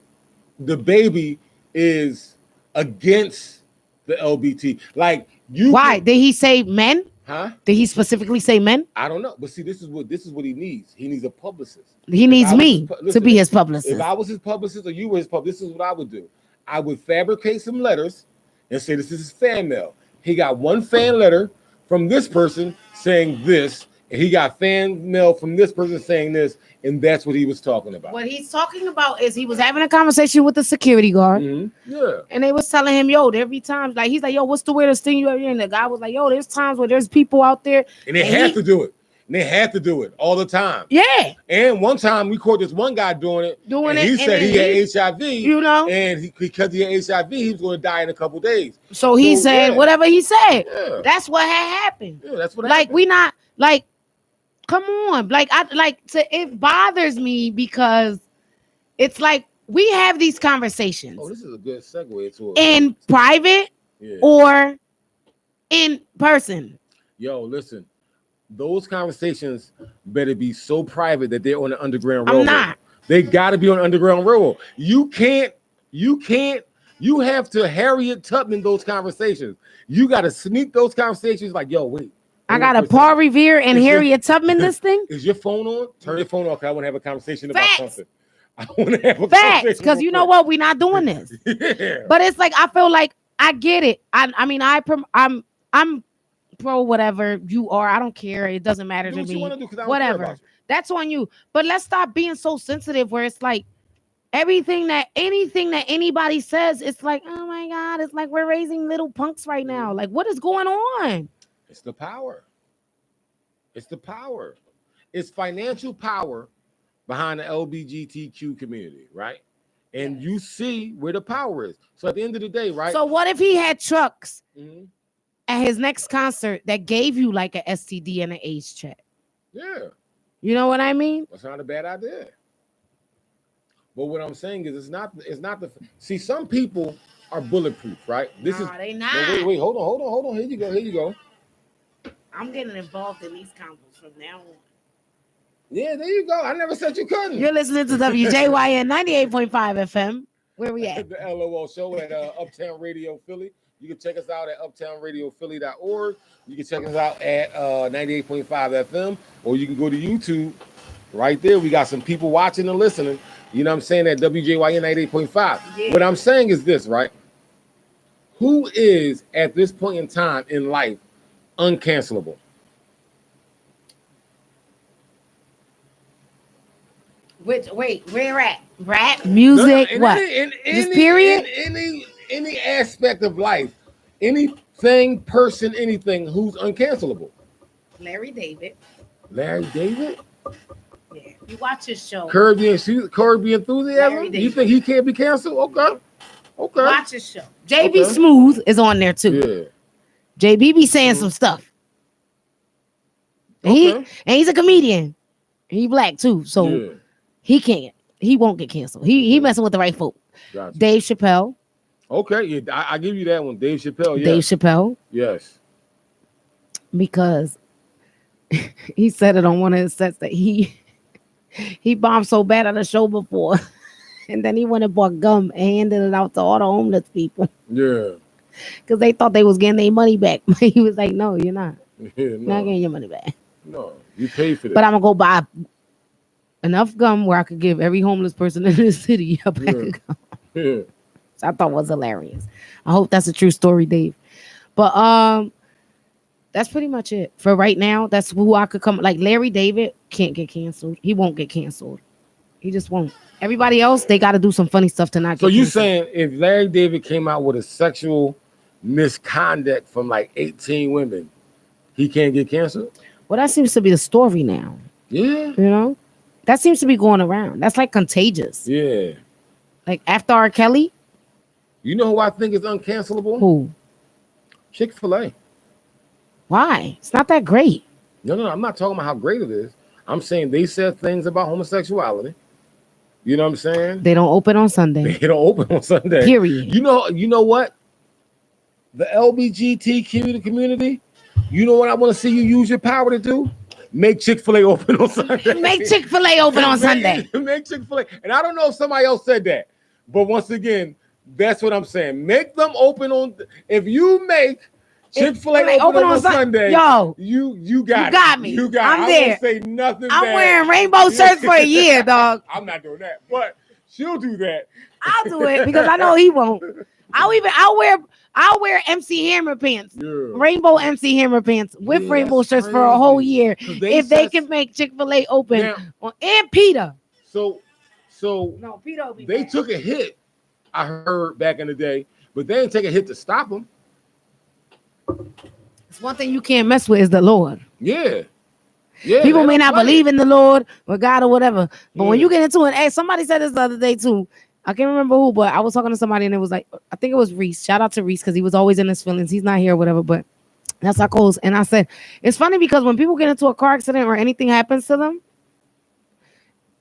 the baby is against the LBT. Like you Why? Did he say men? Huh? Did he specifically say men? I don't know. But see, this is what he needs. He needs a publicist. He needs me to be his publicist. If I was his publicist or you were his publicist, this is what I would do. I would fabricate some letters and say this is his fan mail. He got one fan letter from this person saying this, and he got fan mail from this person saying this, and that's what he was talking about. What he's talking about is he was having a conversation with the security guard. Mm-hmm. Yeah. And they was telling him, yo, every time, like, he's like, yo, what's the weirdest thing you ever heard? And the guy was like, yo, there's times where there's people out there. And they have to do it. And they have to do it all the time. Yeah. And one time we caught this one guy doing it. He said he had HIV. You know? And because he had HIV, he was going to die in a couple days. So he said whatever he said. Yeah. That's what had happened. Yeah, that's what like, happened. we not, like, come on. Like, it bothers me because it's like we have these conversations. Oh, this is a good segue to it. In private or in person. Yo, listen. Those conversations better be so private that they're on the Underground Railroad. I'm not. They got to be on the Underground Railroad. You have to Harriet Tubman those conversations. You got to sneak those conversations like, yo, wait. I got a Paul Revere and Harriet Tubman this thing. Is your phone on? Turn your phone off because I want to have a conversation about Facts. something. I want to have a Facts, conversation. because you know what? We're not doing this. Yeah. But it's like, I feel like I get it. I'm pro whatever you are. I don't care. It doesn't matter to me. Whatever. That's on you. But let's stop being so sensitive where it's like anything that anybody says, it's like, oh my God, it's like we're raising little punks right now. Like, what is going on? It's the power. It's the power. It's financial power behind the LGBTQ community, right? And you see where the power is. So at the end of the day, right? So what if he had trucks at his next concert that gave you like a STD and an AIDS check? Yeah. You know what I mean? That's not a bad idea. But what I'm saying is it's not the see, some people are bulletproof, right? They not. Wait, hold on. Here you go. I'm getting involved in these combos from now on. Yeah, there you go. I never said you couldn't. You're listening to WJYN 98.5 FM. Where we at? The LOL show at Uptown Radio Philly. You can check us out at uptownradiophilly.org. You can check us out at 98.5 FM, or you can go to YouTube. Right there, we got some people watching and listening. You know what I'm saying? At WJYN 98.5. Yeah. What I'm saying is this, right? Who is, at this point in time in life, uncancelable? Wait, where at? Rap, music, no, what? Just period? In any aspect of life, anything, person, anything, who's uncancelable? Larry David. Larry David? Yeah, you watch his show. Curb Enthusiasm? You think he can't be canceled? Okay. Watch his show. JB Smooth is on there too. Yeah. JB be saying some stuff. And he's a comedian. He black too, so he can't. He won't get canceled. He messing with the right folk. Gotcha. Dave Chappelle. Okay, yeah, I give you that one. Dave Chappelle. Dave Chappelle. Yes. Because he said it on one of his sets that he bombed so bad on a show before, and then he went and bought gum and handed it out to all the homeless people. Yeah. Because they thought they was getting their money back. He was like, "No, you're not. You're not getting your money back. No, you pay for it. But I'm gonna go buy enough gum where I could give every homeless person in the city a pack of gum." Yeah. So I thought it was hilarious. I hope that's a true story, Dave. But that's pretty much it for right now. That's who I could come. Like Larry David can't get canceled. He won't get canceled. He just won't. Everybody else, they got to do some funny stuff to not. So you saying if Larry David came out with a sexual misconduct from like 18 women, he can't get canceled? Well, that seems to be the story now. Yeah. You know, that seems to be going around. That's like contagious. Yeah. Like after R. Kelly? You know who I think is uncancelable? Who? Chick-fil-A. Why? It's not that great. No. I'm not talking about how great it is. I'm saying they said things about homosexuality. You know what I'm saying? They don't open on Sunday. They don't open on Sunday. Period. You know what? The LGBTQ community, you know what I want to see you use your power to do? Make Chick-fil-A open on Sunday. Make Chick-fil-A open on Sunday. Make Chick-fil-A. And I don't know if somebody else said that, but once again, that's what I'm saying. Make them open on. If you make Chick-fil-A open on Sunday, yo, you got me. You got. I'm there. I won't say nothing. I'm bad. wearing rainbow shirts for a year, dog. I'm not doing that, but she'll do that. I'll do it because I know he won't. I'll wear MC Hammer pants, rainbow MC Hammer pants with rainbow shirts for a whole year if they can make Chick-fil-A open and Peter. So no, Peter will be they bad. took a hit. I heard back in the day, but they didn't take a hit to stop them. It's one thing you can't mess with is the Lord. Yeah. People may not believe in the Lord or God or whatever, but when you get into it, hey, somebody said this the other day too. I can't remember who, but I was talking to somebody and it was like, I think it was Reese. Shout out to Reese because he was always in his feelings. He's not here or whatever, but that's our goals. And I said, it's funny because when people get into a car accident or anything happens to them,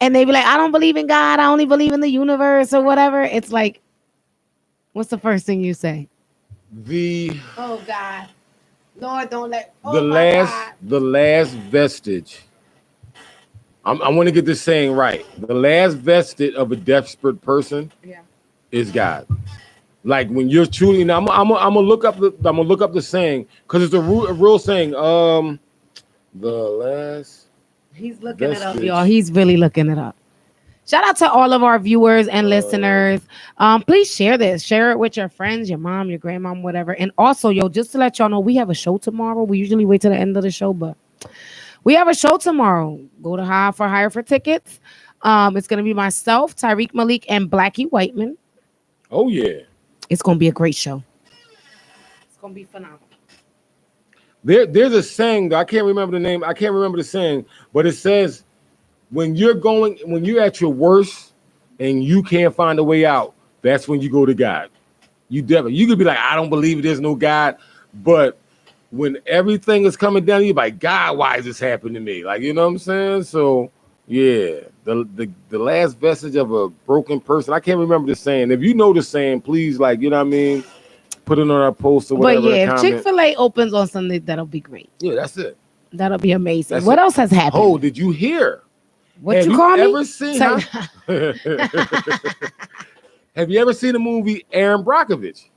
and they be like, I don't believe in God, I only believe in the universe or whatever. It's like, what's the first thing you say? Oh God, Lord, don't let the last vestige. I want to get this saying right. The last vestige of a desperate person is God. Like when you're truly. Now, I'm gonna look up the saying because it's a real saying. The last. He's looking it up, y'all. He's really looking it up. Shout out to all of our viewers and listeners. Please share this. Share it with your friends, your mom, your grandmom, whatever. And also, just to let y'all know, we have a show tomorrow. We usually wait till the end of the show, but we have a show tomorrow. Go to Hire for tickets. It's going to be myself, Tyreek Malik, and Blackie Whiteman. Oh, yeah. It's going to be a great show. It's going to be phenomenal. There's a saying, I can't remember the name. I can't remember the saying, but it says, when you're at your worst and you can't find a way out, that's when you go to God. You could be like, I don't believe there's no God, but when everything is coming down, you're like, God, why is this happening to me? Like, you know what I'm saying? So yeah, the last vestige of a broken person. I can't remember the saying. If you know the saying, please, like, you know what I mean? Put it on our post or whatever. But yeah, if Chick-fil-A opens on Sunday, that'll be great. Yeah, that's it. That'll be amazing. What else has happened? Oh, did you hear? What you call me? Have you ever seen the movie Aaron Brockovich?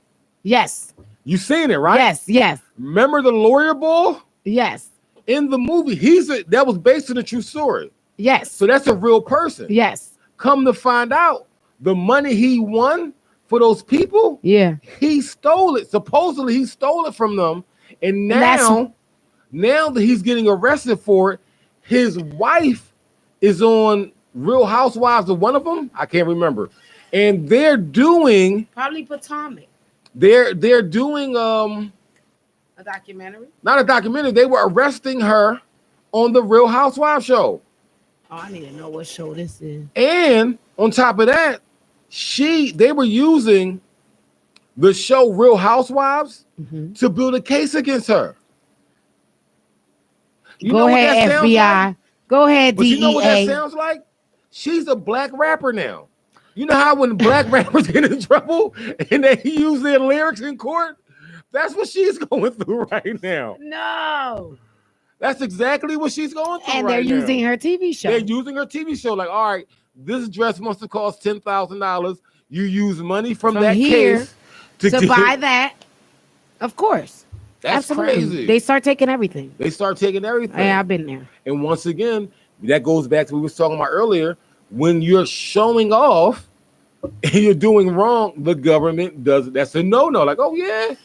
Yes. You seen it, right? Yes. Remember the lawyer boy? Yes. In the movie, that was based on a true story. Yes. So that's a real person. Yes. Come to find out, the money he won for those people, he stole it. Supposedly he stole it from them. And now that he's getting arrested for it, his wife is on Real Housewives of one of them. I can't remember. And they're doing probably Potomac. They're doing a documentary? Not a documentary. They were arresting her on the Real Housewives show. Oh, I need to know what show this is. And on top of that, they were using the show Real Housewives to build a case against her. Go ahead, FBI. Like? Go ahead, DEA. You know what that sounds like? She's a black rapper now. You know how when black rappers get in trouble and they use their lyrics in court? That's what she's going through right now. No. That's exactly what she's going through and they're using her TV show. They're using her TV show. Like, all right, this dress must have cost $10,000. You use money from that case to buy that. Of course. That's crazy. They start taking everything. Yeah, I've been there. And once again, that goes back to what we were talking about earlier. When you're showing off and you're doing wrong, the government does it. That's a no-no. Like, oh yeah,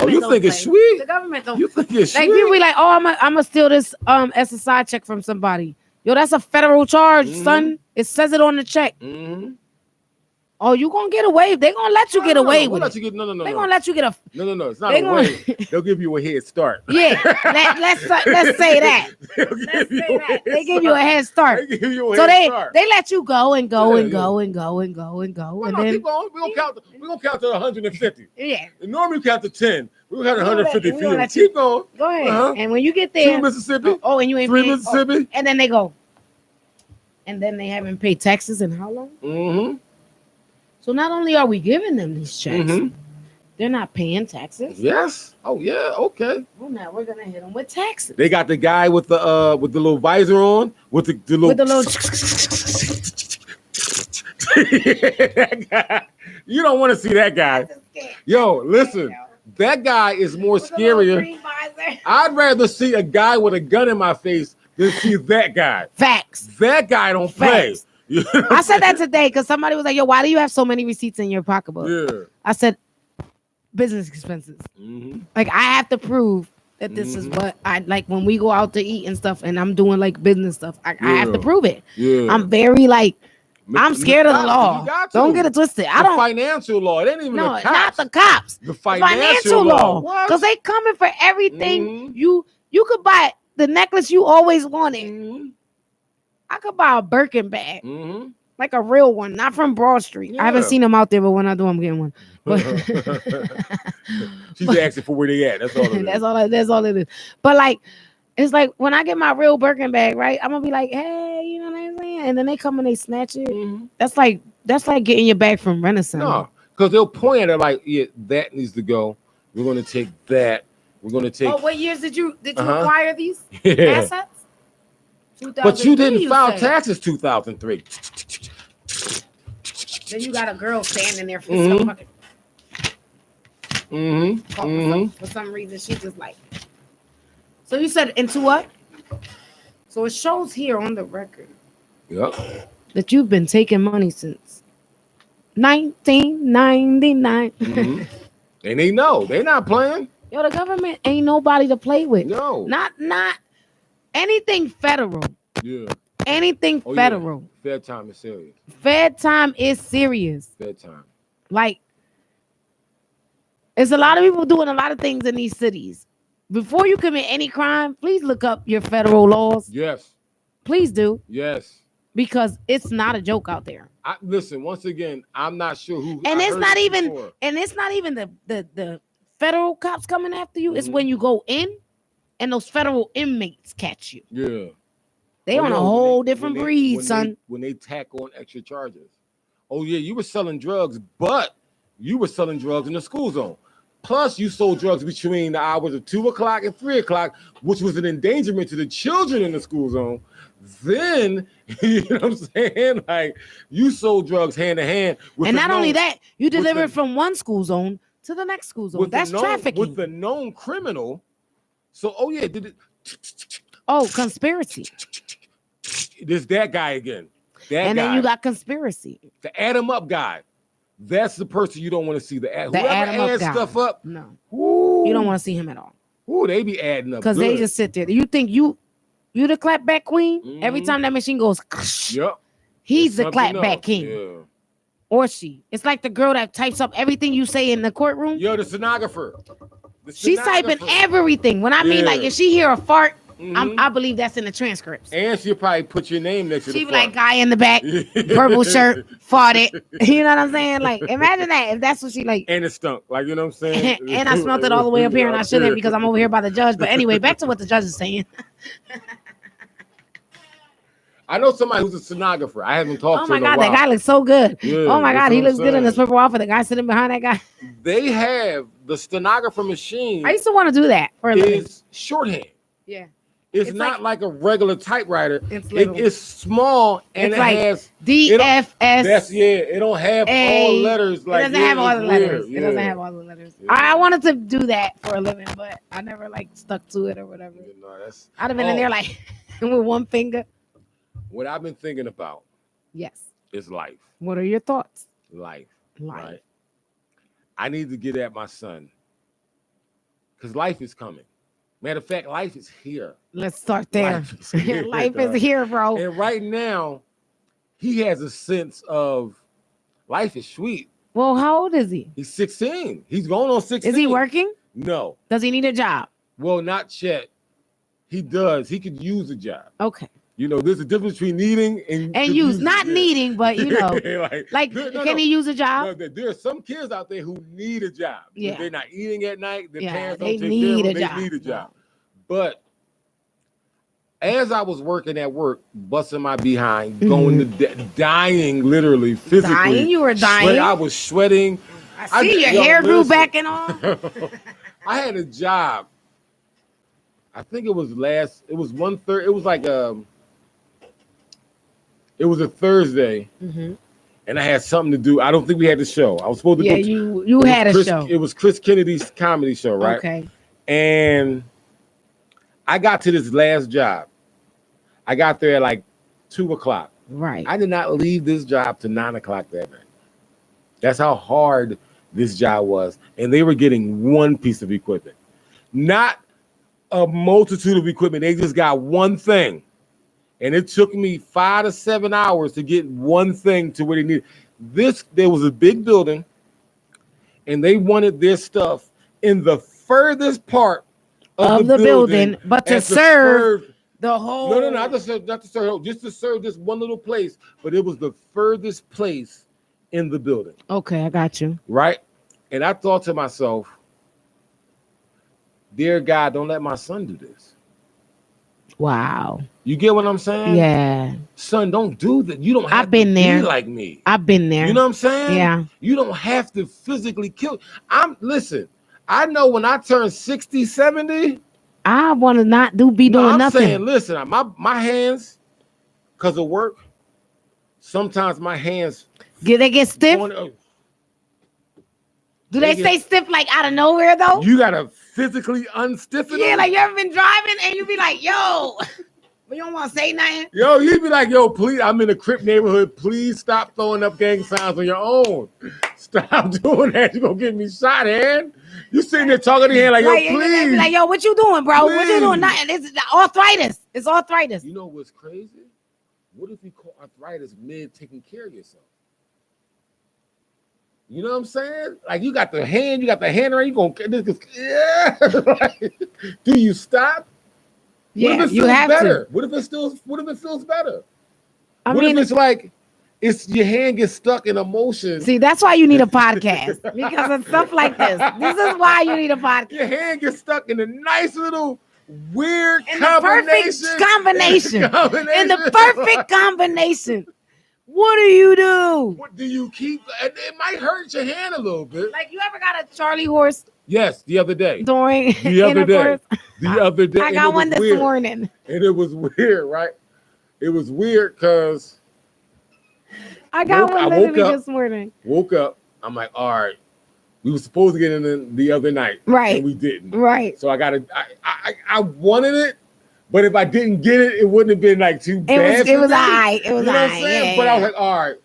you think it's sweet? The government don't. You think it's like sweet? People be like, oh, I'm gonna steal this SSI check from somebody. Yo, that's a federal charge, son. It says it on the check. Oh, you gonna get away? They gonna let you get away we'll with let it. you get, no. They gonna let you get a. No. It's not They a gonna- way. They'll give you a head start. Yeah, let's say that. They'll Let's give say you a that. head They give you a start. head start. They give you a So head start. they let you go and go Yeah, and yeah. go and go and go and go Well, and no, then keep going. We're gonna count to 150. yeah. And normally we count to 10. We're gonna count to We're gonna 150 let- we're feet. gonna let you- Keep going. Go ahead. Uh-huh. And when you get 2 there, Mississippi. oh, and you ain't 3 paying- Mississippi. and then they go. And then they haven't paid taxes in how long? Mm-hmm. So not only are we giving them these checks, Mhm. they're not paying taxes. Yes. Oh yeah. Okay. Well, now we're gonna hit them with taxes. They got the guy with the little visor on with the little. With the little That guy. You don't want to see that guy. Yo, listen. That guy is more scarier. I'd rather see a guy with a gun in my face than see that guy. Facts. That guy don't play. Facts. I said that today because somebody was like, "Yo, why do you have so many receipts in your pocketbook?" Yeah. I said, "Business expenses. Mhm. Like I have to prove that this is what I like when we go out to eat and stuff, and I'm doing like business stuff. I have to Yeah. prove it. Yeah. I'm very like I'm scared of the You law. got to. Don't get it twisted. I The don't. financial law. It ain't even No, the not cops. the cops. The Financial law. What? Because they coming for everything. Mhm. You could buy the necklace you always wanted. Mhm. I could buy a Birkin bag, Mhm. like a real one, not from Broad Street. I haven't Yeah. seen them out there, but when I do, I'm getting one. But She's asking for where they at. That's all. It is. that's all it is. But like, it's like when I get my real Birkin bag, right? I'm gonna be like, hey, you know what I'm saying? And then they come and they snatch it. Mhm. That's like getting your bag from Renaissance. No, because they'll point at it like, yeah, that needs to go. We're gonna take that. We're gonna take. Oh, what years did you Uh-huh. acquire these Yeah. assets? But you 2003, didn't file said. taxes 2003. Then you got a girl standing there for Mhm. some fucking Mm-hmm. for some reason. She just like. So you said into what? So it shows here on the record Yep. that you've been taking money since 1999. Mhm. And they know they're not playing. Yo, the government ain't nobody to play with. No. Not anything federal. Yeah. Anything Oh, yeah. federal. Fed time is serious. Fed time is serious. Fed time. Like, it's a lot of people doing a lot of things in these cities. Before you commit any crime, please look up your federal laws. Yes. Please do, Yes. because it's not a joke out there. Listen, once again, I'm not sure who. And I it's heard not this even before. the federal cops coming after you. It's Mhm. when you go in and those federal inmates catch you. Yeah. They Oh, on a no, whole when they- different when they- breed, when son. they- when they tack on extra charges. Oh yeah, you were selling drugs, but you were selling drugs in the school zone. Plus, you sold drugs between the hours of 2 o'clock and 3 o'clock, which was an endangerment to the children in the school zone. Then, you know what I'm saying? Like, you sold drugs hand to hand. with And the not only known- that, you with the- delivered from one school zone to the next school zone. with the That's known- trafficking. With the known criminal. So, oh yeah, did it? Oh, conspiracy. There's that guy again. That And guy. then you got conspiracy. the add 'em up guy. That's the person you don't want to see. The The whoever add 'em up adds guy. stuff up. No, Ooh, you don't want to see him at all. Ooh, they be adding up Because they good. just sit there. You think you the clapback queen? Every Mhm. time that machine goes, Yep. he's the Something clapback else. king. Yeah. Or she. It's like the girl that types up everything you say in the courtroom. Yo, the stenographer. The She's typing stenographer. everything. When I mean, like, Yeah. if she hear a fart, Mhm. I believe that's in the transcripts. And she'll probably put your name next to She the be like, front. guy in the back, purple shirt, farted. You know what I'm saying? Like, imagine that if that's what she like. And it stunk. Like, you know what I'm saying? And I smelled it all the way up here, and I shouldn't because I'm over here by the judge. But anyway, back to what the judge is saying. I know somebody who's a stenographer. I haven't talked Oh to my in a God, while. that guy looks so good. Yeah, Oh my that's God, he what I'm looks good in his saying. purple outfit. The guy sitting behind that guy. They have the stenographer machine I used to want to do that for a living. is shorthand. Yeah, It's, It's not like a regular typewriter. it's It, little. it's small and It's it like has DFS. that's it don't have all A. letters It like doesn't have all the it's letters. weird. It doesn't Yeah. have all the letters. Yeah. I wanted to do that for a living, but I never like stuck to it or whatever. You know, that's I'd have been in there like with one finger. what I've been thinking about Yes. is life. What are your thoughts? Life. Life. Right. I need to get at my son. Because life is coming. Matter of fact, life is here. Let's start there. Life is here, Life dog. is here, bro. And right now, he has a sense of Life is sweet. Well, how old is he? He's 16. He's going on 16. Is he working? No. Does he need a job? Well, not yet. He does. He could use a job. Okay. You know, there's a difference between needing and use. Not yeah. needing, but you know, can he use a job? No, there are some kids out there who need a job. Yeah. They're not eating at night. Their parents they don't take need care a of them. job. They need a job. But as I was working at work, busting my behind, going to dying, literally, physically. Dying? You were dying? I was sweating. I see your hair grew back and all. I had a job. I think it was it was 1/3. It was like it was a Thursday, and I had something to do. I don't think we had the show. I was supposed to go. Yeah, you had a show. It was Chris Kennedy's comedy show, right? Okay. And I got to this last job. I got there at like 2:00. Right. I did not leave this job to 9:00 that night. That's how hard this job was. And they were getting one piece of equipment, not a multitude of equipment. They just got one thing. And it took me 5 to 7 hours to get one thing to where they needed. There was a big building, and they wanted their stuff in the furthest part of the building, but to serve the whole. No, not to serve, just to serve this one little place. But it was the furthest place in the building. Okay, I got you. Right? And I thought to myself, dear God, don't let my son do this. Wow. You get what I'm saying? Yeah. Son, don't do that. You don't have I've been to there. be like me. I've been there. You know what I'm saying? Yeah. You don't have to physically kill. Listen, I know when I turn 60, 70, I want to not be doing nothing. I'm saying, listen, my hands, because of work, sometimes my hands they get stiff. Do they stay stiff like out of nowhere though? You gotta physically unstiffen Yeah, them. like you ever been driving and you be like, yo, but you don't want to say nothing. Yo, you be like, yo, please, I'm in a Crip neighborhood. Please stop throwing up gang signs on your own. Stop doing that. You're gonna get me shot, man. You sitting there talking to him like, yo, please. Be like, yo, what you doing, bro? Please. What you doing? Nothing. It's arthritis. It's arthritis. You know what's crazy? What if you caught arthritis mid taking care of yourself? You know what I'm saying? Like you got the hand right. You gonna yeah. Do you stop? Yeah, what if it you feels have better? to. What if it feels better? I what mean, if it's like your hand gets stuck in emotion? See, that's why you need a podcast because of stuff like this. This is why you need a podcast. Your hand gets stuck in a nice little weird in the perfect combination. In the perfect combination. What do you do? What do you keep? It might hurt your hand a little bit. Like you ever got a Charlie horse? Yes, the other day. During the other day. The other day. I got one this morning. And it was weird, right? It was weird because I got one literally this morning. Woke up. I'm like, all right. We were supposed to get in the other night. Right. And we didn't. Right. So I wanted it. But if I didn't get it, it wouldn't have been like too bad. It was all right. It was you know all what I'm saying? But I was like, all right,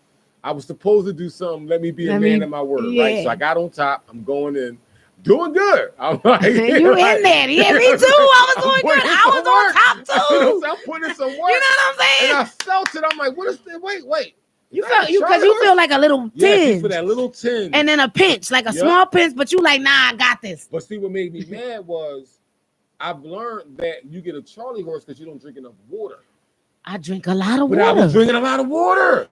I was supposed to do something. Let me be a man of my word, right? So I got on top. I'm going in, doing good. I'm like, you like, in there. Yeah, me too. I was doing good. I was on top too. I'm putting in some work. You know what I'm saying? And I felt it. I'm like, what is this? Wait. You feel like a little tinge. Yeah, for that little tinge. And then a pinch, like a small pinch, but you like, nah, I got this. But see, what made me mad was I've learned that you get a Charlie horse because you don't drink enough water. I drink a lot of water. But I was drinking a lot of water.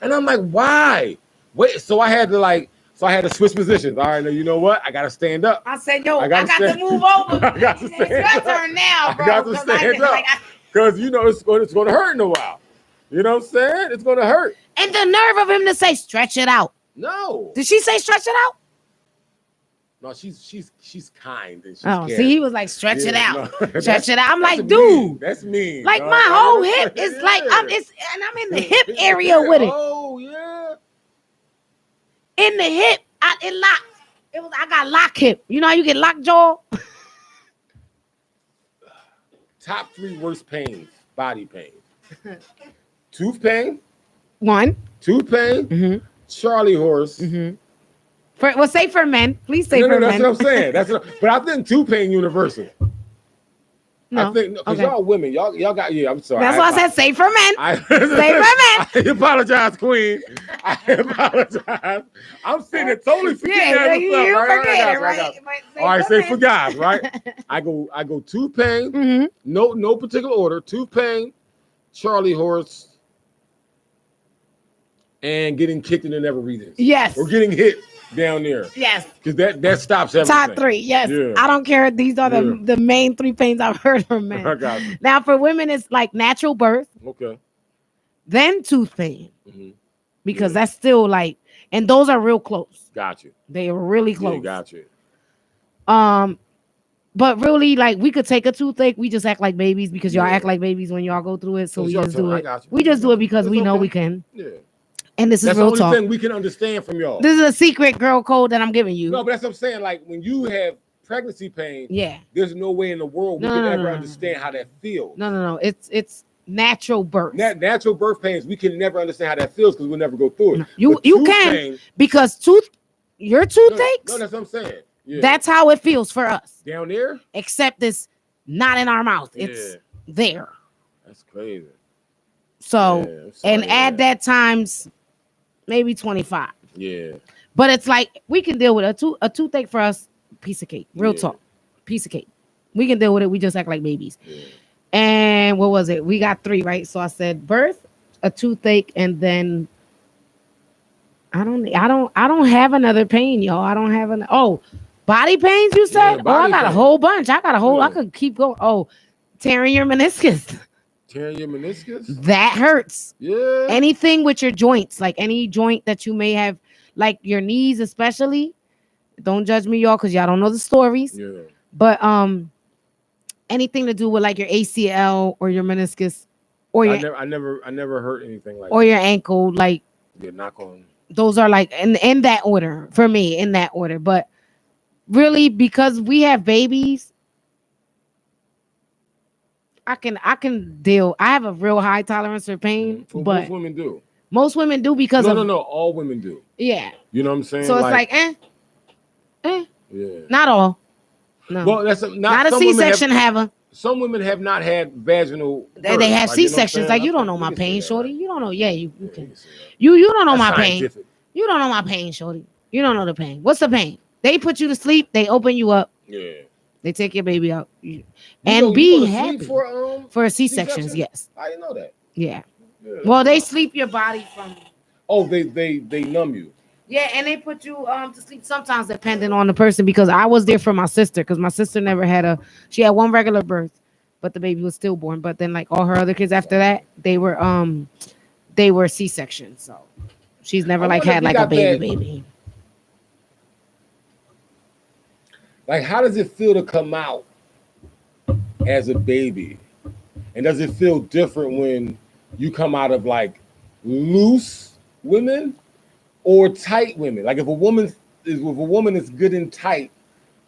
And I'm like, why? Wait, so I had to switch positions. All right, now you know what? I got to stand up. I said, yo, I got to move over. I got to stand up. It's your turn now, bro. I got to stand up. Because, you know, it's going to hurt in a while. You know what I'm saying? It's going to hurt. And the nerve of him to say, stretch it out. No. Did she say stretch it out? No, she's kind and she's see, he was like, stretch it out. No. Stretch it out. I'm like, mean. dude. That's mean. Like my whole hip is like, I'm in the hip area with it. Oh, yeah. In the hip, it locked. I got lock hip. You know how you get locked jaw? Top 3 worst pains, body pain. Tooth pain. 1. Tooth pain. Mm-hmm. Charlie horse. Mm-hmm. Say for men. Please say for that's men. What I'm saying. But I think tooth pain universal. No. I think because Okay. y'all women, y'all got I'm sorry. That's why I said safe for men. I, Say I apologize, Queen. I apologize. I'm sitting there totally forgetting that you stuff, right? forget I it, got right? you. All right, say for guys, right? I go T-Pain, Mm-hmm. no particular order. T-Pain, Charlie Horse, and getting kicked in the never readings. Yes. Or getting hit down there. Yes. Because that stops everything. Top 3. Yes. Yeah. I don't care. These are Yeah. the main 3 pains I've heard from men. I got you. Now for women, it's like natural birth, Okay. then tooth pain. Mm-hmm. Because that's still like, and those are real close. Got you. They are really close. Yeah, got you. But really, like, we could take a toothache. We just act like babies because y'all Yeah. act like babies when y'all go through it. So It's we your just turn. do I it. got you. We just do it because It's we know okay. we can. Yeah. And this is That's the real only talk. thing we can understand from y'all. This is a secret girl code that I'm giving you. No, but that's what I'm saying. Like when you have pregnancy pain, Yeah. there's no way in the world we No, can no, ever no. understand how that feels. No. It's natural birth. Natural birth pains, we can never understand how that feels because we'll never go through it. No, you But tooth can pain, because your no, toothaches. that's what I'm saying. Yeah. That's how it feels for us. down there. Except it's not in our mouth. It's there. That's crazy. So Yeah, I'm sorry and to add hear that times maybe 25. Yeah. But it's like we can deal with a toothache for us, piece of cake. Real Yeah. talk. Piece of cake. We can deal with it. We just act like babies. Yeah. And what was it? We got 3, right? So I said birth, a toothache, and then I don't have another pain, y'all. I don't have body pains, you said? Yeah, Oh, I body got a pain. whole bunch. I Yeah. could keep going. Oh, tearing your meniscus. Tearing your meniscus. That hurts. Yeah. Anything with your joints, like any joint that you may have, like your knees especially. Don't judge me, y'all, because y'all don't know the stories. Yeah. But anything to do with like your ACL or your meniscus or your I never heard anything like or your ankle, like that. Knock on. those are like in that order for me, in that order. But really, because we have babies, I can deal. I have a real high tolerance for pain, Well, but most women do. most women do because No. All women do. yeah. You know what I'm saying? So it's like yeah. not all. No, Well, that's not a some women C-section have a. Some women have not had vaginal. They birth. have Like, you know what I'm C-sections. saying? Like you don't I know my can say pain, that, shorty. right? You don't know. Yeah, you Yeah, can. can say that. You don't know That's my pain. scientific. You don't know my pain, shorty. You don't know the pain. What's the pain? They put you to sleep. They open you up. Yeah. They take your baby out. You And go be to sleep happy. For For C-sections, C-section? yes. I didn't know that. Yeah. Yeah. Well, they sleep your body from. Oh, they numb you. Yeah, and they put you to sleep sometimes depending on the person because I was there for my sister because my sister never had she had one regular birth, but the baby was stillborn. But then like all her other kids after that, they were C-sections. So she's never I like wonder had if you like a got baby. Like, how does it feel to come out as a baby? And does it feel different when you come out of like loose women or tight women? Like if a woman is good and tight,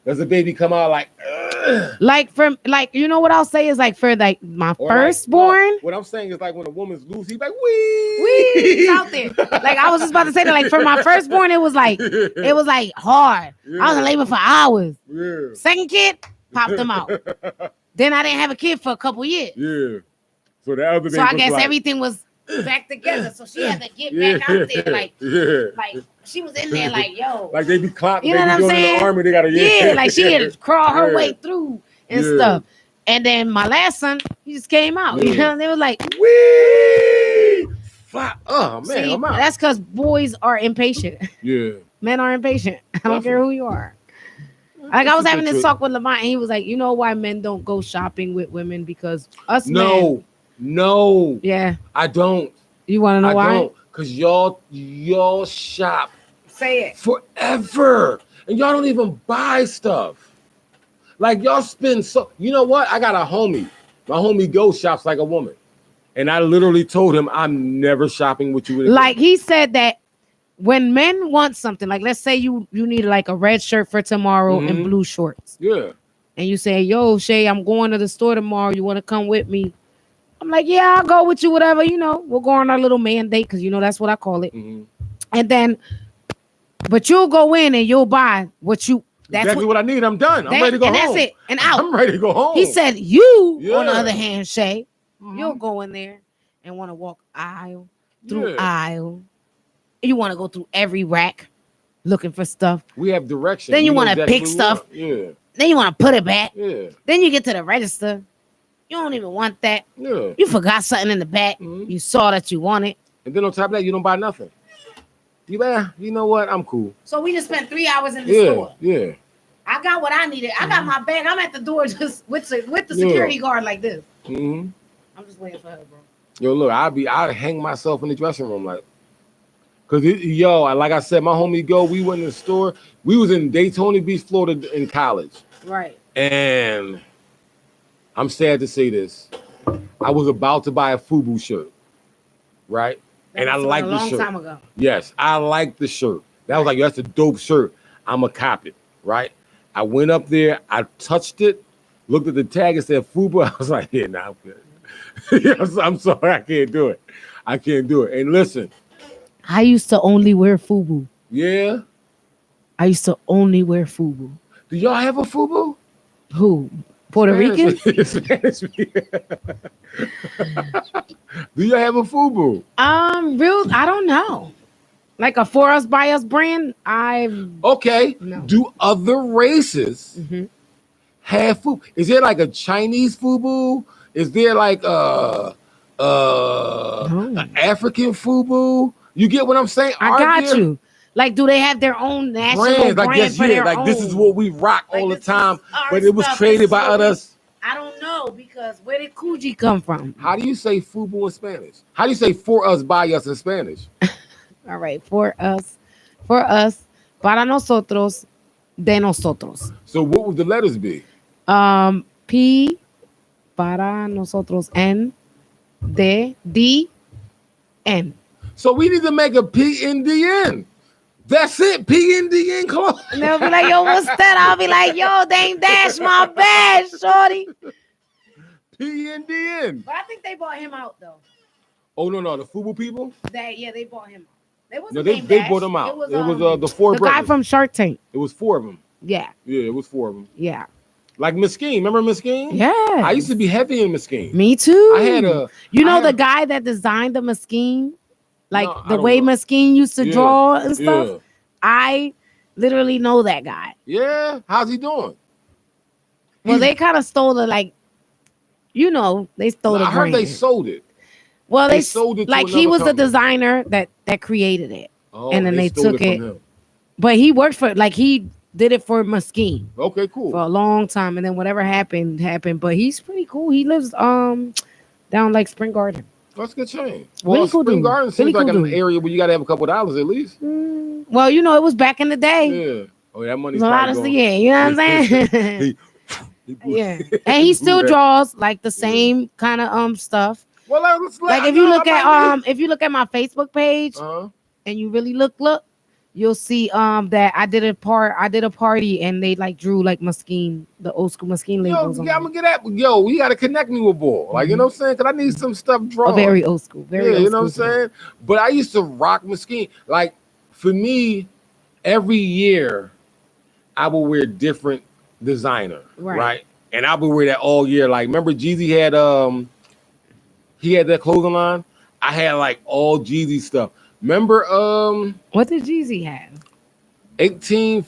does the baby come out like ugh? Like for like you know what I'll say is like for like my Or like, firstborn. no, what I'm saying is like when a woman's loose, he's like wee. He's out there. Like I was just about to say that. Like for my firstborn, it was like hard. I was in labor for hours. Yeah. Second kid, popped them out. Then I didn't have a kid for a couple years. Yeah. So the other So I was guess like, everything was back together. So she had to get back out there. Like she was in there like, yo. like they be clocked, You they know be what I'm doing in saying? the army, they gotta Yeah, like she had to crawl her Yeah. way through and Yeah. stuff. And then my last son, he just came out. You Yeah. know, they was like, Wee! Flop. Oh man, see, I'm out. that's because boys are impatient. Yeah. Men are impatient. I don't care who you are. Like I was having this talk with Lamont, and he was like, "You know why men don't go shopping with women because us men." No, Yeah, I don't. you want to know I why? don't. Cause y'all shop Say it. forever, and y'all don't even buy stuff. Like y'all spend so. You know what? I got a homie. My homie Go shops like a woman, and I literally told him I'm never shopping with you again. Like he said that when men want something, like let's say you need like a red shirt for tomorrow and Mhm. blue shorts, Yeah. and you say, "Yo, Shay, I'm going to the store tomorrow. You want to come with me?" I'm like, "Yeah, I'll go with you. Whatever, you know. We'll go on our little man date because you know that's what I call it." Mhm. And then, but you'll go in and you'll buy what you That's exactly what I need. I'm done. I'm ready to go and home. that's it. And out. I'm ready to go home. He said, "You, on the Yeah. other hand, Shay, Mhm. you'll go in there and want to walk aisle through Yeah. aisle. You want to go through every rack looking for stuff. We have direction. Then We you know wanna exactly pick what we stuff. want. Yeah. Then you want to put it back. Yeah. Then you get to the register. You don't even want that. Yeah. You forgot something in the back. Mhm. You saw that you wanted. And then on top of that, you don't buy nothing. You know what? I'm cool. So we just spent 3 hours in the Yeah. store. Yeah. I got what I needed. I got my bag. I'm at the door just with the Yeah. security guard like this. hmm I'm just waiting for her, bro. Yo, look, I'd hang myself in the dressing room like, cause like I said, my homie we went in the store. We was in Daytona Beach, Florida, in college, Right. and I'm sad to say this, I was about to buy a FUBU shirt, right? And I like a the long shirt. time ago. Yes, I like the shirt. That was like, that's a dope shirt. I'm a cop it, right? I went up there, I touched it, looked at the tag and said FUBU. I was like, yeah, nah, I'm good. Yes, I'm sorry, I can't do it. I can't do it. And listen, I used to only wear FUBU. yeah. I used to only wear FUBU. Do y'all have a FUBU? Who? Puerto Rican? Spanish. Do y'all have a FUBU? I don't know. Like a For Us By Us brand? Okay. No. Do other races Mhm. have FUBU? Is there like a Chinese FUBU? Is there like an African FUBU? You get what I'm saying? I got you. Like, do they have their own national Brands, like brand yes, for yeah, their like own? this is what we rock Like, all the this is time, our but it was stuff, created this by is what we- others. I don't know, because where did Coogee come from? How do you say FUBU in Spanish? How do you say for us, by us in Spanish? All right, for us, para nosotros, de nosotros. So what would the letters be? P para nosotros, N, D, N. So we need to make a PNDN. That's it, PNDN clothes. And they'll be like, yo, what's that? I'll be like, yo, Dame Dash, my bad, shorty. PNDN. But I think they bought him out, though. Oh no, the FUBU people? They bought him out. They wasn't No, they Dame Dash. bought them out. It was was the four the guy brothers. from Shark Tank. It was four of them. Yeah, Yeah, it was four of them. yeah, Like Mesquite. Remember Mesquite? yeah. I used to be heavy in Mesquite. Me too. I had a. You know I the had- guy that designed the Mesquite, like No, I the don't way know. Mesquite used to Yeah, draw and stuff. Yeah. I literally know that guy. Yeah. How's he doing? Well, He's- they kind of stole the they stole the I heard they brand. sold it. Well, they they sold it to like he another was the company. designer that created it, Oh, and then they stole took from it. him. But he worked for he did it for Mesquite Okay, cool. for a long time, and then whatever happened. But he's pretty cool. He lives down like Spring Garden. That's a good change. Really Well, cool Spring dude. Garden seems Really like cool an dude. area where you got to have a couple dollars at least. Well, it was back in the day. Yeah. Oh, that It money's was a lot of probably yeah, you know what I'm saying? Yeah, and he still draws like the same kind of stuff. Well, Like if you look at my Facebook page Uh-huh. and you really look, you'll see that I did a party and they like drew like Mesquite, the old school Mesquite Yo, labels. I'm gonna get that. Yo, you gotta connect me with Bull. Like, you know what I'm saying? Cause I need some stuff drawn. Very old school. Very yeah, old you know what I'm school. saying? But I used to rock Mesquite. Like, for me, every year I will wear different designer. Right. And I would wear that all year. Like, remember Jeezy had he had that clothing line? I had like all Jeezy stuff. Remember What did Jeezy have? 18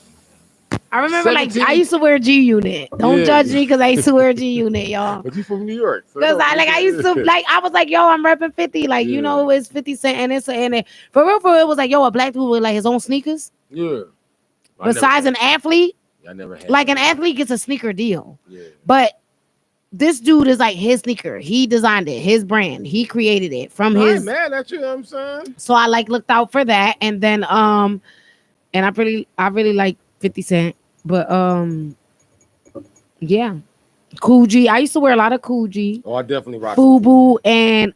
I remember 17? I used to wear G Unit. Don't Yeah. judge me because I used to wear G Unit, y'all. But you from New York. So Because I used to I was like, yo, I'm repping 50. Like, Yeah. it's 50 Cent and it's and it, for real, it was like, yo, a black dude with like his own sneakers. Yeah. Besides an athlete, I never had like an athlete gets a sneaker deal. Yeah. But this dude is like his sneaker. He designed it, his brand. He created it from I his ain't mad at you, know what I'm saying? so I like looked out for that. And then and I really like 50 Cent. But yeah. Coogee. I used to wear a lot of Coogee. Oh, I definitely rock. FUBU and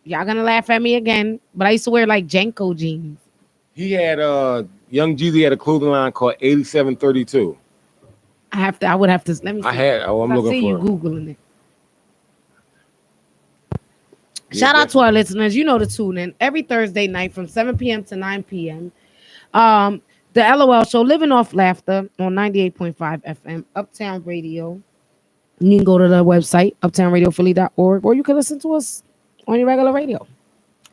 y'all gonna laugh at me again, but I used to wear like Janko jeans. He had Young Jeezy had a clothing line called 8732. I would have to let me see. I'm I looking see for you it. Googling it. Yeah, Shout out to our listeners. You know the tune in every Thursday night from 7 p.m. to 9 p.m. The LOL show, Living Off Laughter on 98.5 FM, Uptown Radio. You can go to the website, uptownradiophilly.org, or you can listen to us on your regular radio.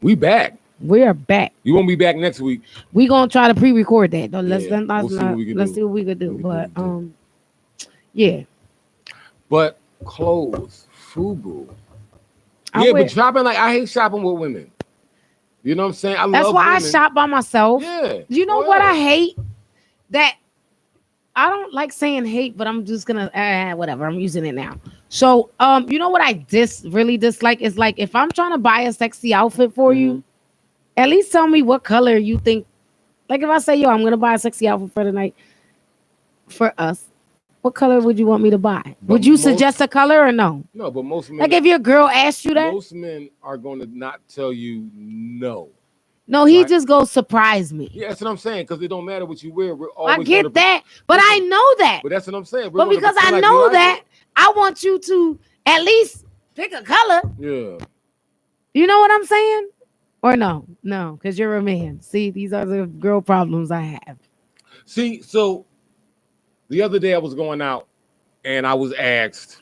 We back. We are back. You won't be back next week. We're gonna try to pre-record that. Though. Let's Yeah, we'll see what we can do. see what we could do. We can But do what we can yeah. But clothes, FUBU. I Yeah, wear- but shopping, like I hate shopping with women. You know what I'm saying? I That's love why women. I shop by myself. Yeah. You know Go what ahead. I hate? That I don't like saying hate, but I'm just gonna whatever. I'm using it now. So you know what I really dislike is like if I'm trying to buy a sexy outfit for you, at least tell me what color you think. Like if I say, yo, I'm gonna buy a sexy outfit for the night for us, what color would you want me to buy? But Would you most- suggest a color or no? No, but most men, Like if your girl asked you that, most men are going to not tell you no. no, he Right. just goes surprise me. Yeah, that's what I'm saying. Because it don't matter what you wear. We're I always gonna get be- that, but I Listen, know that. But that's what I'm saying. We're But gonna because pretend I like we know like that, I want you to at least pick a color. it. Yeah. You know what I'm saying? Or no, because you're a man. See, these are the girl problems I have. See, so the other day I was going out and I was asked,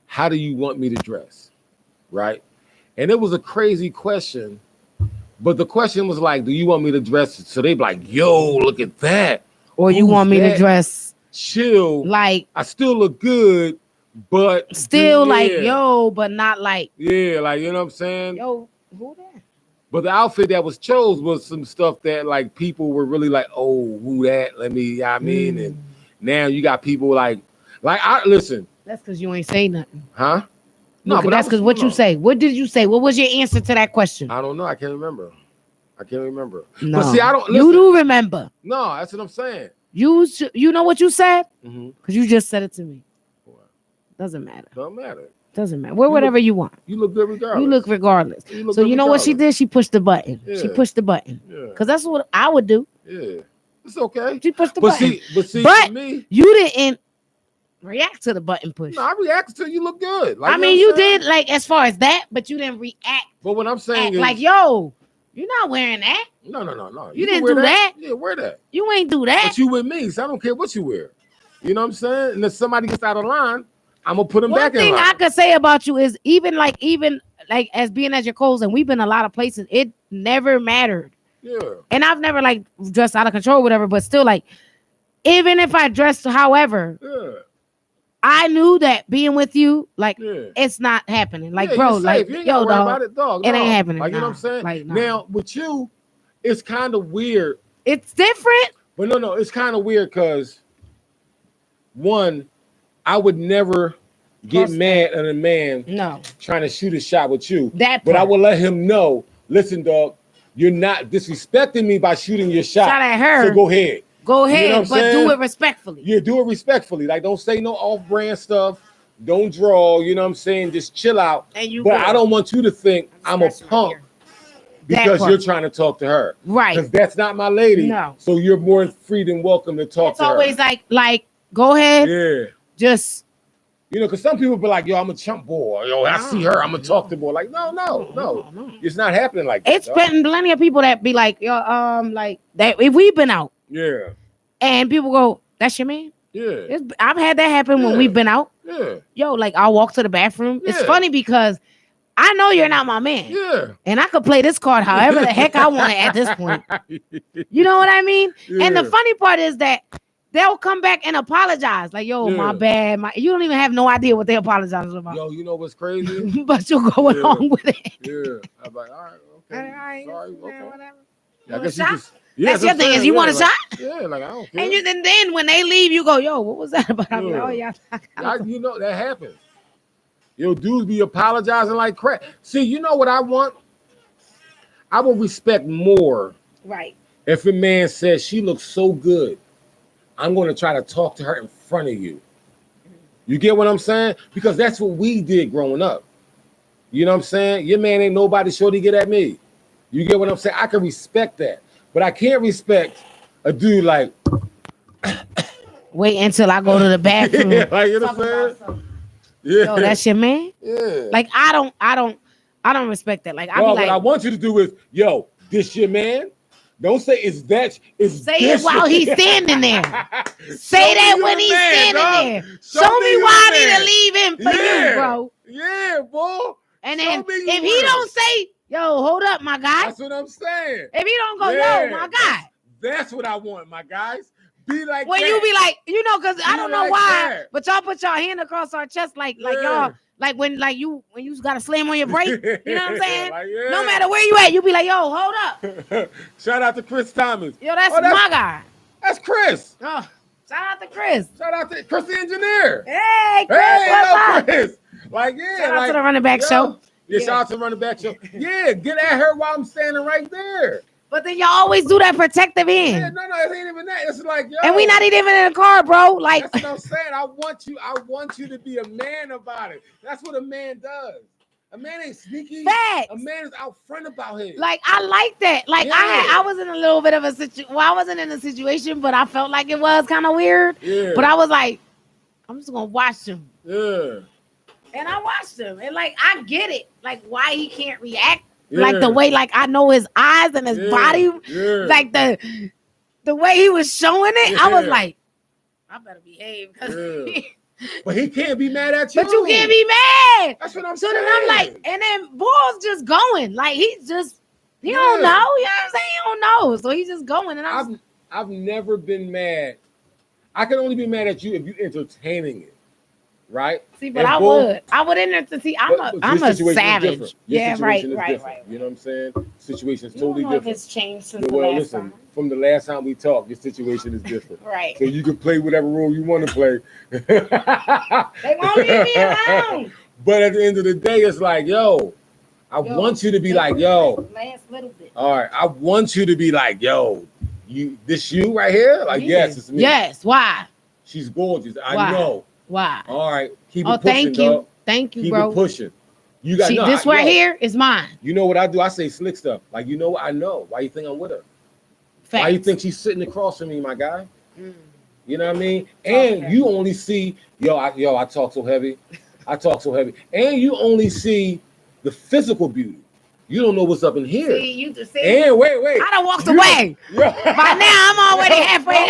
how do you want me to dress? Right? And it was a crazy question. But the question was like, do you want me to dress? So they'd be like, yo, look at that. Or you Who's want me that? to dress Chill. like I still look good, but still like yeah. yo, but not like Yeah, like you know what I'm saying? yo, who that? But the outfit that was chose was some stuff that like people were really like, oh, who that? Let me, you know what I mean? And now you got people like I listen, That's because you ain't say nothing. huh? No, but I that's was- because what you no. say. What did you say? What was your answer to that question? I don't know. I can't remember. No, But see, I don't You listen. do remember. No, that's what I'm saying. You know what you said? Mm-hmm. Because you just said it to me. Doesn't matter. Don't matter. Doesn't matter. Wear You whatever you want. You look good regardless. You look regardless. You look So good you know what she regardless. did? She pushed the button. She Yeah. pushed the button. Yeah. Because that's what I would do. Yeah. It's okay. She pushed the But button. see, But- for me, You didn't react to the button push. no, I reacted to you look good. Like, I know mean, what you I'm saying? did like as far as that, but you didn't react But what I'm saying is, like, yo, you're not wearing that. no. You can didn't wear do that? Yeah, wear that. You ain't do that. But you with me, so I don't care what you wear. You know what I'm saying? And if somebody gets out of line, I'm gonna put them One back in thing line. I could say about you is even like as being as your clothes, and we've been a lot of places, it never mattered. Yeah. And I've never like dressed out of control, or whatever, but still like, even if I dressed however, Yeah. I knew that being with you, like Yeah. it's not happening. Like, Yeah, bro, you're like safe. You ain't yo, gotta worry dog, about it, dog. it no. ain't happening. Like, you know nah. what I'm saying? Like, nah. Now, with you, it's kind of weird. It's different. But no, it's kind of weird because one, I would never get Plus- mad at a man No, trying to shoot a shot with you. that. But I part. will let him know, listen, dog, you're not disrespecting me by shooting your shot. Shot at her. So go ahead. Go You know ahead, what I'm but saying? do it respectfully. Yeah, do it respectfully. Like, don't say no off-brand stuff. Don't draw. You know what I'm saying? Just chill out. And you But go. I don't want you to think I'm a Scratching my punk ear. That because part. you're trying to talk to her. Right. Because that's not my lady. No. So you're more free than welcome to talk It's to always her. like, go ahead, Yeah. just You know, because some people be like, yo, I'm a chump boy. Yo, I see her, I'm going to talk to boy. Like, no. It's not happening like that. It's dog. been plenty of people that be like, yo, like that. If we've been out Yeah. and people go, that's your man. Yeah. I've had that happen when Yeah. we've been out. Yeah. Yo, like I'll walk to the bathroom. It's Yeah. funny because I know you're not my man, Yeah. and I could play this card however the heck I want it at this point. You know what I mean? And the Yeah. funny part is that they'll come back and apologize. Like, yo, my Yeah. bad. You don't even have no idea what they apologize about. Yo, you know what's crazy? But you're going Yeah. on with it. Yeah. I'm like, all right, okay. All right, Sorry, yeah, okay. whatever. I Want guess a you shot? just, yeah, That's your what I'm thing, is saying, you yeah, want a like, shot? Yeah, like I don't care. And then when they leave, you go, yo, what was that about? I'm like, Yeah. oh yeah. You know that happens. Yo, dudes be apologizing like crap. See, you know what I want? I would respect more Right. if a man says she looks so good. I'm going to try to talk to her in front of you. You get what I'm saying? Because that's what we did growing up. You know what I'm saying? Your man ain't nobody shorty get at me. You get what I'm saying? I can respect that. But I can't respect a dude like, Wait until I go to the bathroom. yeah, like, you know Talk what I'm about saying? something. Yeah. Yo, that's your man? yeah. Like I don't respect that. Like I No, be what like, I want you to do is, yo, this your man? Don't say it's that. It's Say this it while shit. he's standing there. Say Show me that you when the he's man, standing dog. there. Show Show me me you why the I need man. to leave him for you, bro. Yeah, boy. And Show then me you if he with him. don't say, yo, hold up, my guy. That's what I'm saying. If he don't go, Yeah, yo, my guy. That's what I want, my guys. Be like When that. you be like, because I Be don't know like why, that. but y'all put y'all hand across our chest like y'all, like when you gotta slam on your brake. You know what I'm saying? Like, yeah. No matter where you at, you be like, yo, hold up. Shout out to Chris Thomas. Yo, that's my guy. That's Chris. Oh, shout out to Chris. Shout out to Chris the engineer. Hey, Chris, Hey, what's yo, up? Chris. Like, yeah. Shout out like, to the running back show. Yeah, shout out to the running back show. Yeah, get at her while I'm standing right there. But then y'all always do that protective end. Yeah, no, it ain't even that. It's like, yo. And we not even in the car, bro. Like, that's what I'm saying. I want you to be a man about it. That's what a man does. A man ain't sneaky. Facts. A man is out front about it. Like, I like that. Like, Yeah. I was in a little bit of a situation. Well, I wasn't in a situation, but I felt like it was kind of weird. Yeah. But I was like, I'm just gonna watch him. Yeah. And I watched him. And like, I get it. Like, why he can't react. Yeah. Like the way, like I know his eyes and his body. Yeah. Like the way he was showing it. I was like, I better behave. Yeah. But he can't be mad at you. But you can't be mad. That's what I'm So saying. then I'm like, and then Bull's just going. Like he don't know. You know what I'm saying? He don't know. So he's just going. And I've never been mad. I can only be mad at you if you're entertaining it. Right? See, but I would enter to see. I'm a savage. Yeah, right. You know what I'm saying? Situation's totally If different. it's changed since the last time. From the last time we talked, your situation is different. Right. So you can play whatever role you want to play. They won't leave me alone. But at the end of the day, it's like, yo, I want you to be like, yo. Last little bit. All right, I want you to be like, yo, you right here? Like, yes, it's me. Yes. Why? She's gorgeous. Why? I know. Why? All right, keep it pushing, thank you. dog. Thank you, keep bro. it pushing. You got this right here is mine. You know what I do? I say slick stuff. Like, you know what? I know. Why you think I'm with her? Facts. Why you think she's sitting across from me, my guy? You know what I mean? And you only see, I talk so heavy. I talk so heavy. And you only see the physical beauty. You don't know what's up in here. And wait. I done walked away. By now, I'm already halfway.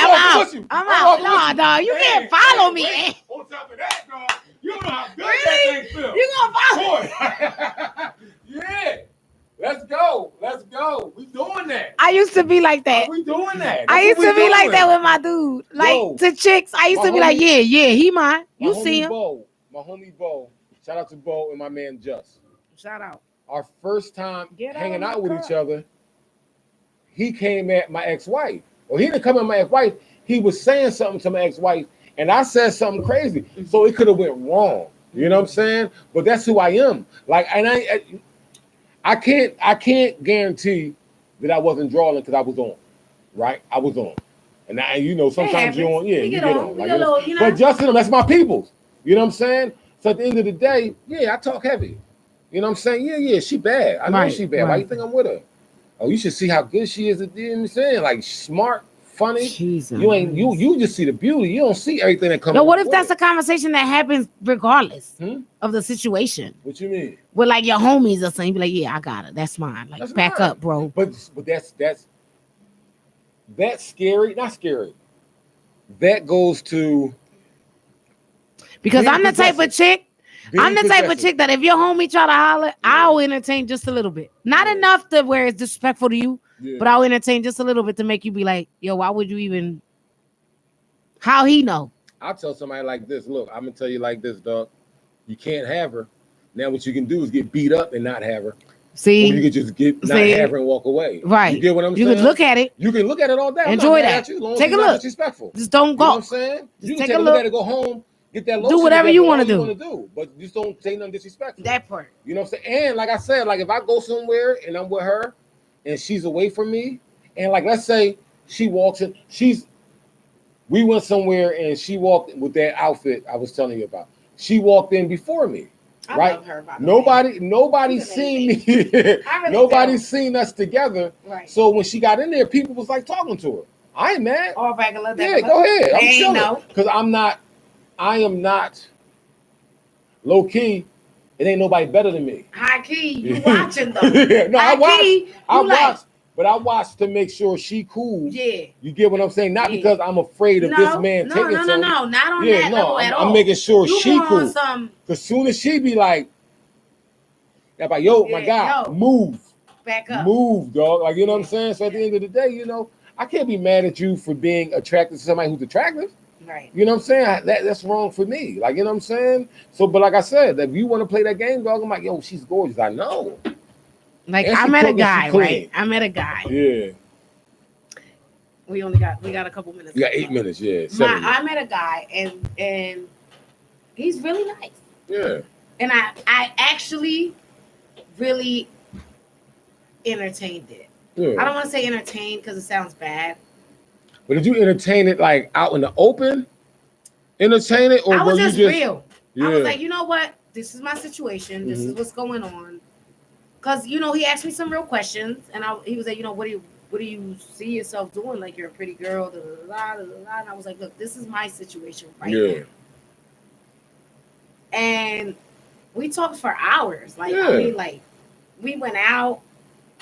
I'm out. No, dog. You can't follow me. On top of that, dog, you know how good Really? that thing feels. You gonna follow? Yeah. Let's go. We doing that. I used to be like that. We doing that. I used to be like that with my dude. Like to chicks, I used to be like, yeah, he mine. You see him. My homie Bo. Shout out to Bo and my man Just. Shout out. Our first time hanging out with each car. other, he came at my ex-wife. Well, he didn't come at my ex-wife. He was saying something to my ex-wife, and I said something crazy. So it could have went wrong. You know what I'm saying? But that's who I am. Like, and I can't guarantee that I wasn't drawing because I was on. Right? I was on. And sometimes you're on. Yeah, you get on. Like, but Justin, that's my peoples. You know what I'm saying? So at the end of the day, yeah, I talk heavy. You know what I'm saying? Yeah, she bad. I know she bad. Right. Why you think I'm with her? Oh, you should see how good she is. You know what I'm saying? Like smart, funny. Jesus. You just see the beauty. You don't see everything that comes. No, what if that's a conversation that happens regardless of the situation? What you mean? With like your homies or something, you be like, yeah, I got it. That's mine. Like, back up, bro. But that's scary. Not scary. That goes to because I'm the type of chick. I'm the type of chick that if your homie try to holler, I'll entertain just a little bit. Not enough to where it's disrespectful to you, but I'll entertain just a little bit to make you be like, yo, why would you even? How he know? I'll tell somebody like this. Look, I'm gonna tell you like this, dog. You can't have her. Now what you can do is get beat up and not have her. See, or you can just not have her and walk away. Right. You get what I'm saying? You can look at it. You can look at it all day. Enjoy that. Take a look. Disrespectful. Just don't go. You know what I'm saying? Just you can take a look at it, go home. Get that do whatever you want to do, but just don't say nothing disrespectful. That part. You know what I'm saying? And like I said, like if I go somewhere and I'm with her and she's away from me, and like let's say she walks in, we went somewhere and she walked with that outfit I was telling you about. She walked in before me. Right? Love her, nobody seen me. Really nobody's seen us together. Right. So when she got in there, people was like talking to her. I ain't mad. All back a little. Yeah, go ahead. I'm chilling. Because I am not low key. It ain't nobody better than me. High key, you watching though. No, I watch. But I watch to make sure she cool. Yeah. You get what I'm saying? Not Yeah. because I'm afraid of this man taking something. No, not on that level at all. I'm making sure You she want cool. some Cause soon as she be like, yo, my guy, move. back up. Move, dog. Like, you know what I'm saying? So at the end of the day, you know, I can't be mad at you for being attracted to somebody who's attractive. Right. You know what I'm saying? That's wrong for me. Like, you know what I'm saying? So, but like I said, if you want to play that game, dog, I'm like, yo, she's gorgeous. I know. Like, And I she met a cooking, she guy, clean. right? I met a guy. Yeah. We got a couple minutes. You got 8 minutes, yeah. I met a guy and he's really nice. Yeah. And I actually really entertained it. Yeah. I don't want to say entertained because it sounds bad. But did you entertain it like out in the open? Entertain it, or I was just you real. Yeah. I was like, you know what? This is my situation. This is what's going on. Cause you know he asked me some real questions, and he was like, you know, what do you see yourself doing? Like, you're a pretty girl, da, da, da, da, da. And I was like, look, this is my situation right now. And we talked for hours. Like, I mean, like, we went out,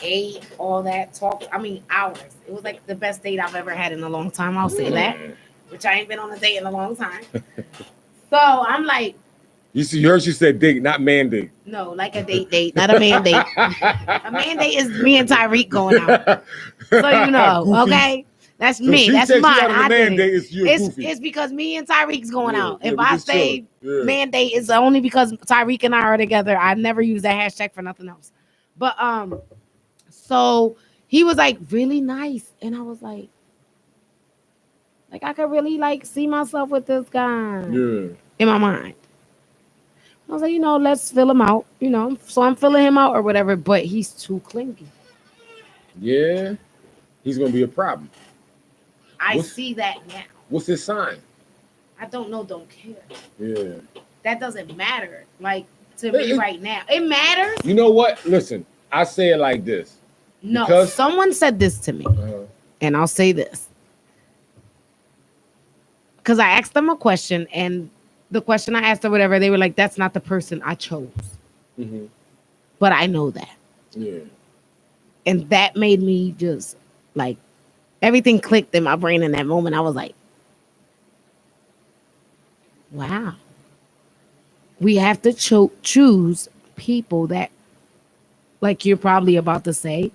ate, all that, talked. I mean, hours. It was like the best date I've ever had in a long time. I'll say that, which I ain't been on a date in a long time. So I'm like, you heard she said date, not mandate. no, like a date, not a mandate. A mandate is me and Tyreek going out. So you know, okay? That's me. That's mine. I did it. It's because me and Tyreek's going out. If I say mandate, it's only because Tyreek and I are together. I never use that hashtag for nothing else. But so he was like really nice, and I was like I could really like see myself with this guy in my mind. I was like, you know, let's fill him out, you know. So I'm filling him out or whatever, but he's too clingy. Yeah, he's gonna be a problem. I see that now. What's his sign? I don't know, don't care. Yeah. That doesn't matter. Like, to me right now. It matters. You know what? Listen, I say it like this. No, because someone said this to me. And I'll say this. Because I asked them a question, and the question I asked or whatever, they were like, that's not the person I chose. Mm-hmm. But I know that. Yeah. And that made me just like, everything clicked in my brain in that moment. I was like, wow. We have to choose people that, like you're probably about to say,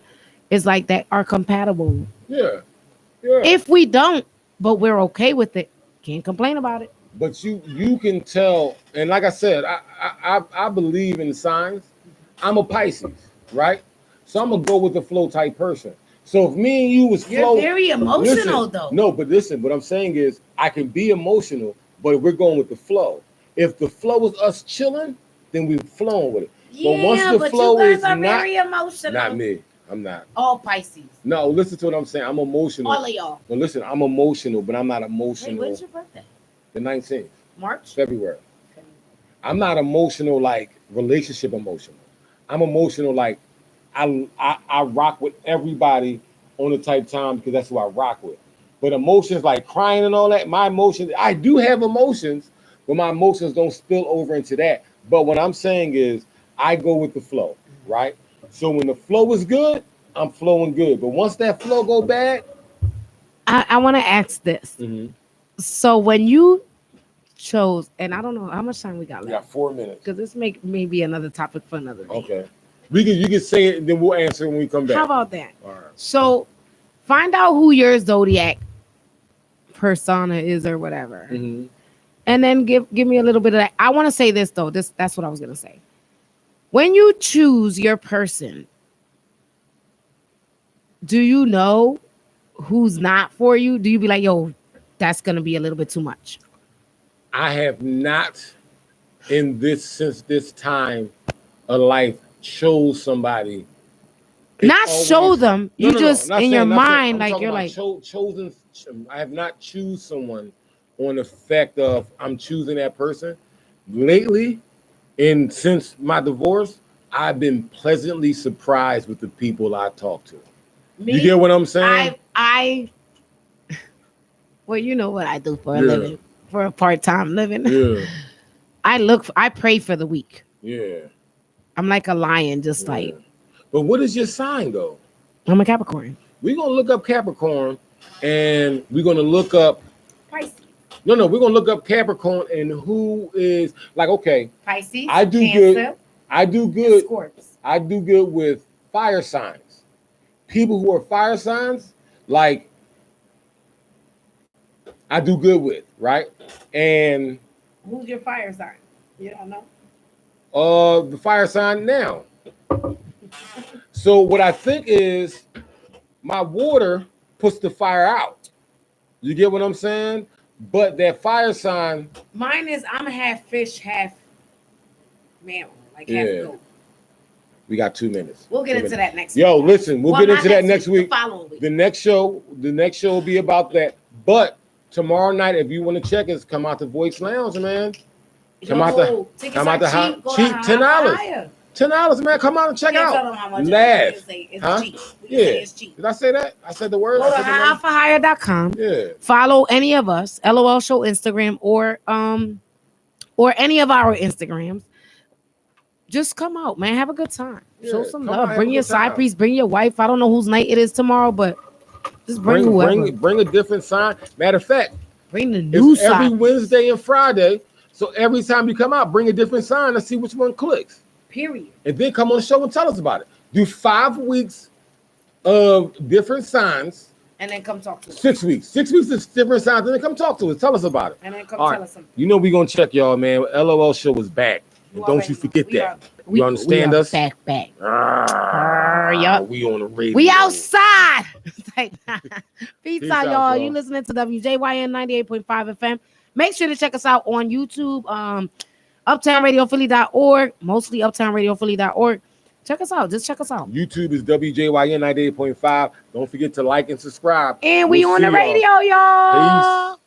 is like that are compatible. Yeah. If we don't, but we're okay with it, can't complain about it. But you can tell, and like I said, I believe in signs. I'm a Pisces, right? So I'm gonna go with the flow type person. So if me and you was flow, you're very emotional though. No, but listen, what I'm saying is I can be emotional, but we're going with the flow. If the flow is us chilling, then we're flowing with it. Yeah, but once the flow you guys are very emotional. Not me. I'm not. All Pisces. No, listen to what I'm saying. I'm emotional. All of y'all. Well, listen, I'm emotional, but I'm not emotional. Wait, when's your birthday? The 19th. March? February. Okay. I'm not emotional like relationship emotional. I'm emotional like I rock with everybody on the type time because that's who I rock with. But emotions like crying and all that, my emotions, I do have emotions, but my emotions don't spill over into that. But what I'm saying is I go with the flow, right? So when the flow is good, I'm flowing good. But once that flow go bad, I want to ask this. Mm-hmm. So when you chose, and I don't know how much time we got left. We got 4 minutes. Because this may be another topic for another day. Okay. You can say it, and then we'll answer when we come back. How about that? All right. So find out who your zodiac persona is or whatever. Mm-hmm. And then give me a little bit of that. I want to say this though. That's what I was gonna say. When you choose your person, do you know who's not for you? Do you be like, yo, that's gonna be a little bit too much? I have not since this time of life chose somebody. Not show them. You just in your mind, like you're like chosen. I have not choose someone on the fact of I'm choosing that person. Lately, and since my divorce, I've been pleasantly surprised with the people I talk to. You get what I'm saying? Well, you know what I do for a living, for a part-time living. Yeah. I pray for the weak. Yeah. I'm like a lion, just like. But what is your sign though? I'm a Capricorn. We're gonna look up Capricorn, and we're gonna look up. Pisces. No, we're gonna look up Capricorn and who is like okay. Pisces. I do Cancer, good. I do and good. Scorpius. I do good with fire signs. People who are fire signs, like I do good with, right? And Who's your fire sign? You don't know. the fire sign now. So what I think is my water puts the fire out. You get what I'm saying? But that fire sign, Mine is I'm half fish, half mammal, like half Yeah. goat. we got 2 minutes. We'll get 2 into minutes. that next Yo, week. listen, we'll Well, get not into that next week. The following week. The next show will be about that. But tomorrow night, if you want to check us, come out to Voice Lounge, man. Come out the- tickets come are out the high- cheap. Go cheap, to $10. higher. $10, man. Come out and check Can't tell out. them how much Laugh. it is. It's Huh? cheap. We Yeah. say it's cheap. Did I say that? I said the word. Go I to said the number? alphahire.com. Yeah. Follow any of us, LOL Show Instagram or any of our Instagrams. Just come out, man. Have a good time. Show Yeah, some come out, love. have Bring a your good time. side piece. Bring your wife. I don't know whose night it is tomorrow, but just bring whoever. Bring a different sign. Matter of fact, Bring the new it's every side. Wednesday and Friday. So every time you come out, bring a different sign. Let's see which one clicks. Period. And then come on the show and tell us about it. Do 5 weeks of different signs. And then come talk to us. 6 weeks. 6 weeks of different signs. And then come talk to us. Tell us about it. And then come All tell right. us something. You know we're going to check y'all, man. LOL show is back. You Don't already you know. forget We that. are- You understand we are us? Back. Yup. Yup. We on the radio. We outside. Peace Peace out, out, y'all. y'all. You listening to WJYN 98.5 FM. Make sure to check us out on YouTube, uptownradiophilly.org, mostly uptownradiophilly.org. Check us out. Just check us out. YouTube is WJYN 98.5. Don't forget to like and subscribe. And we We'll on see the y'all. radio, y'all. Peace.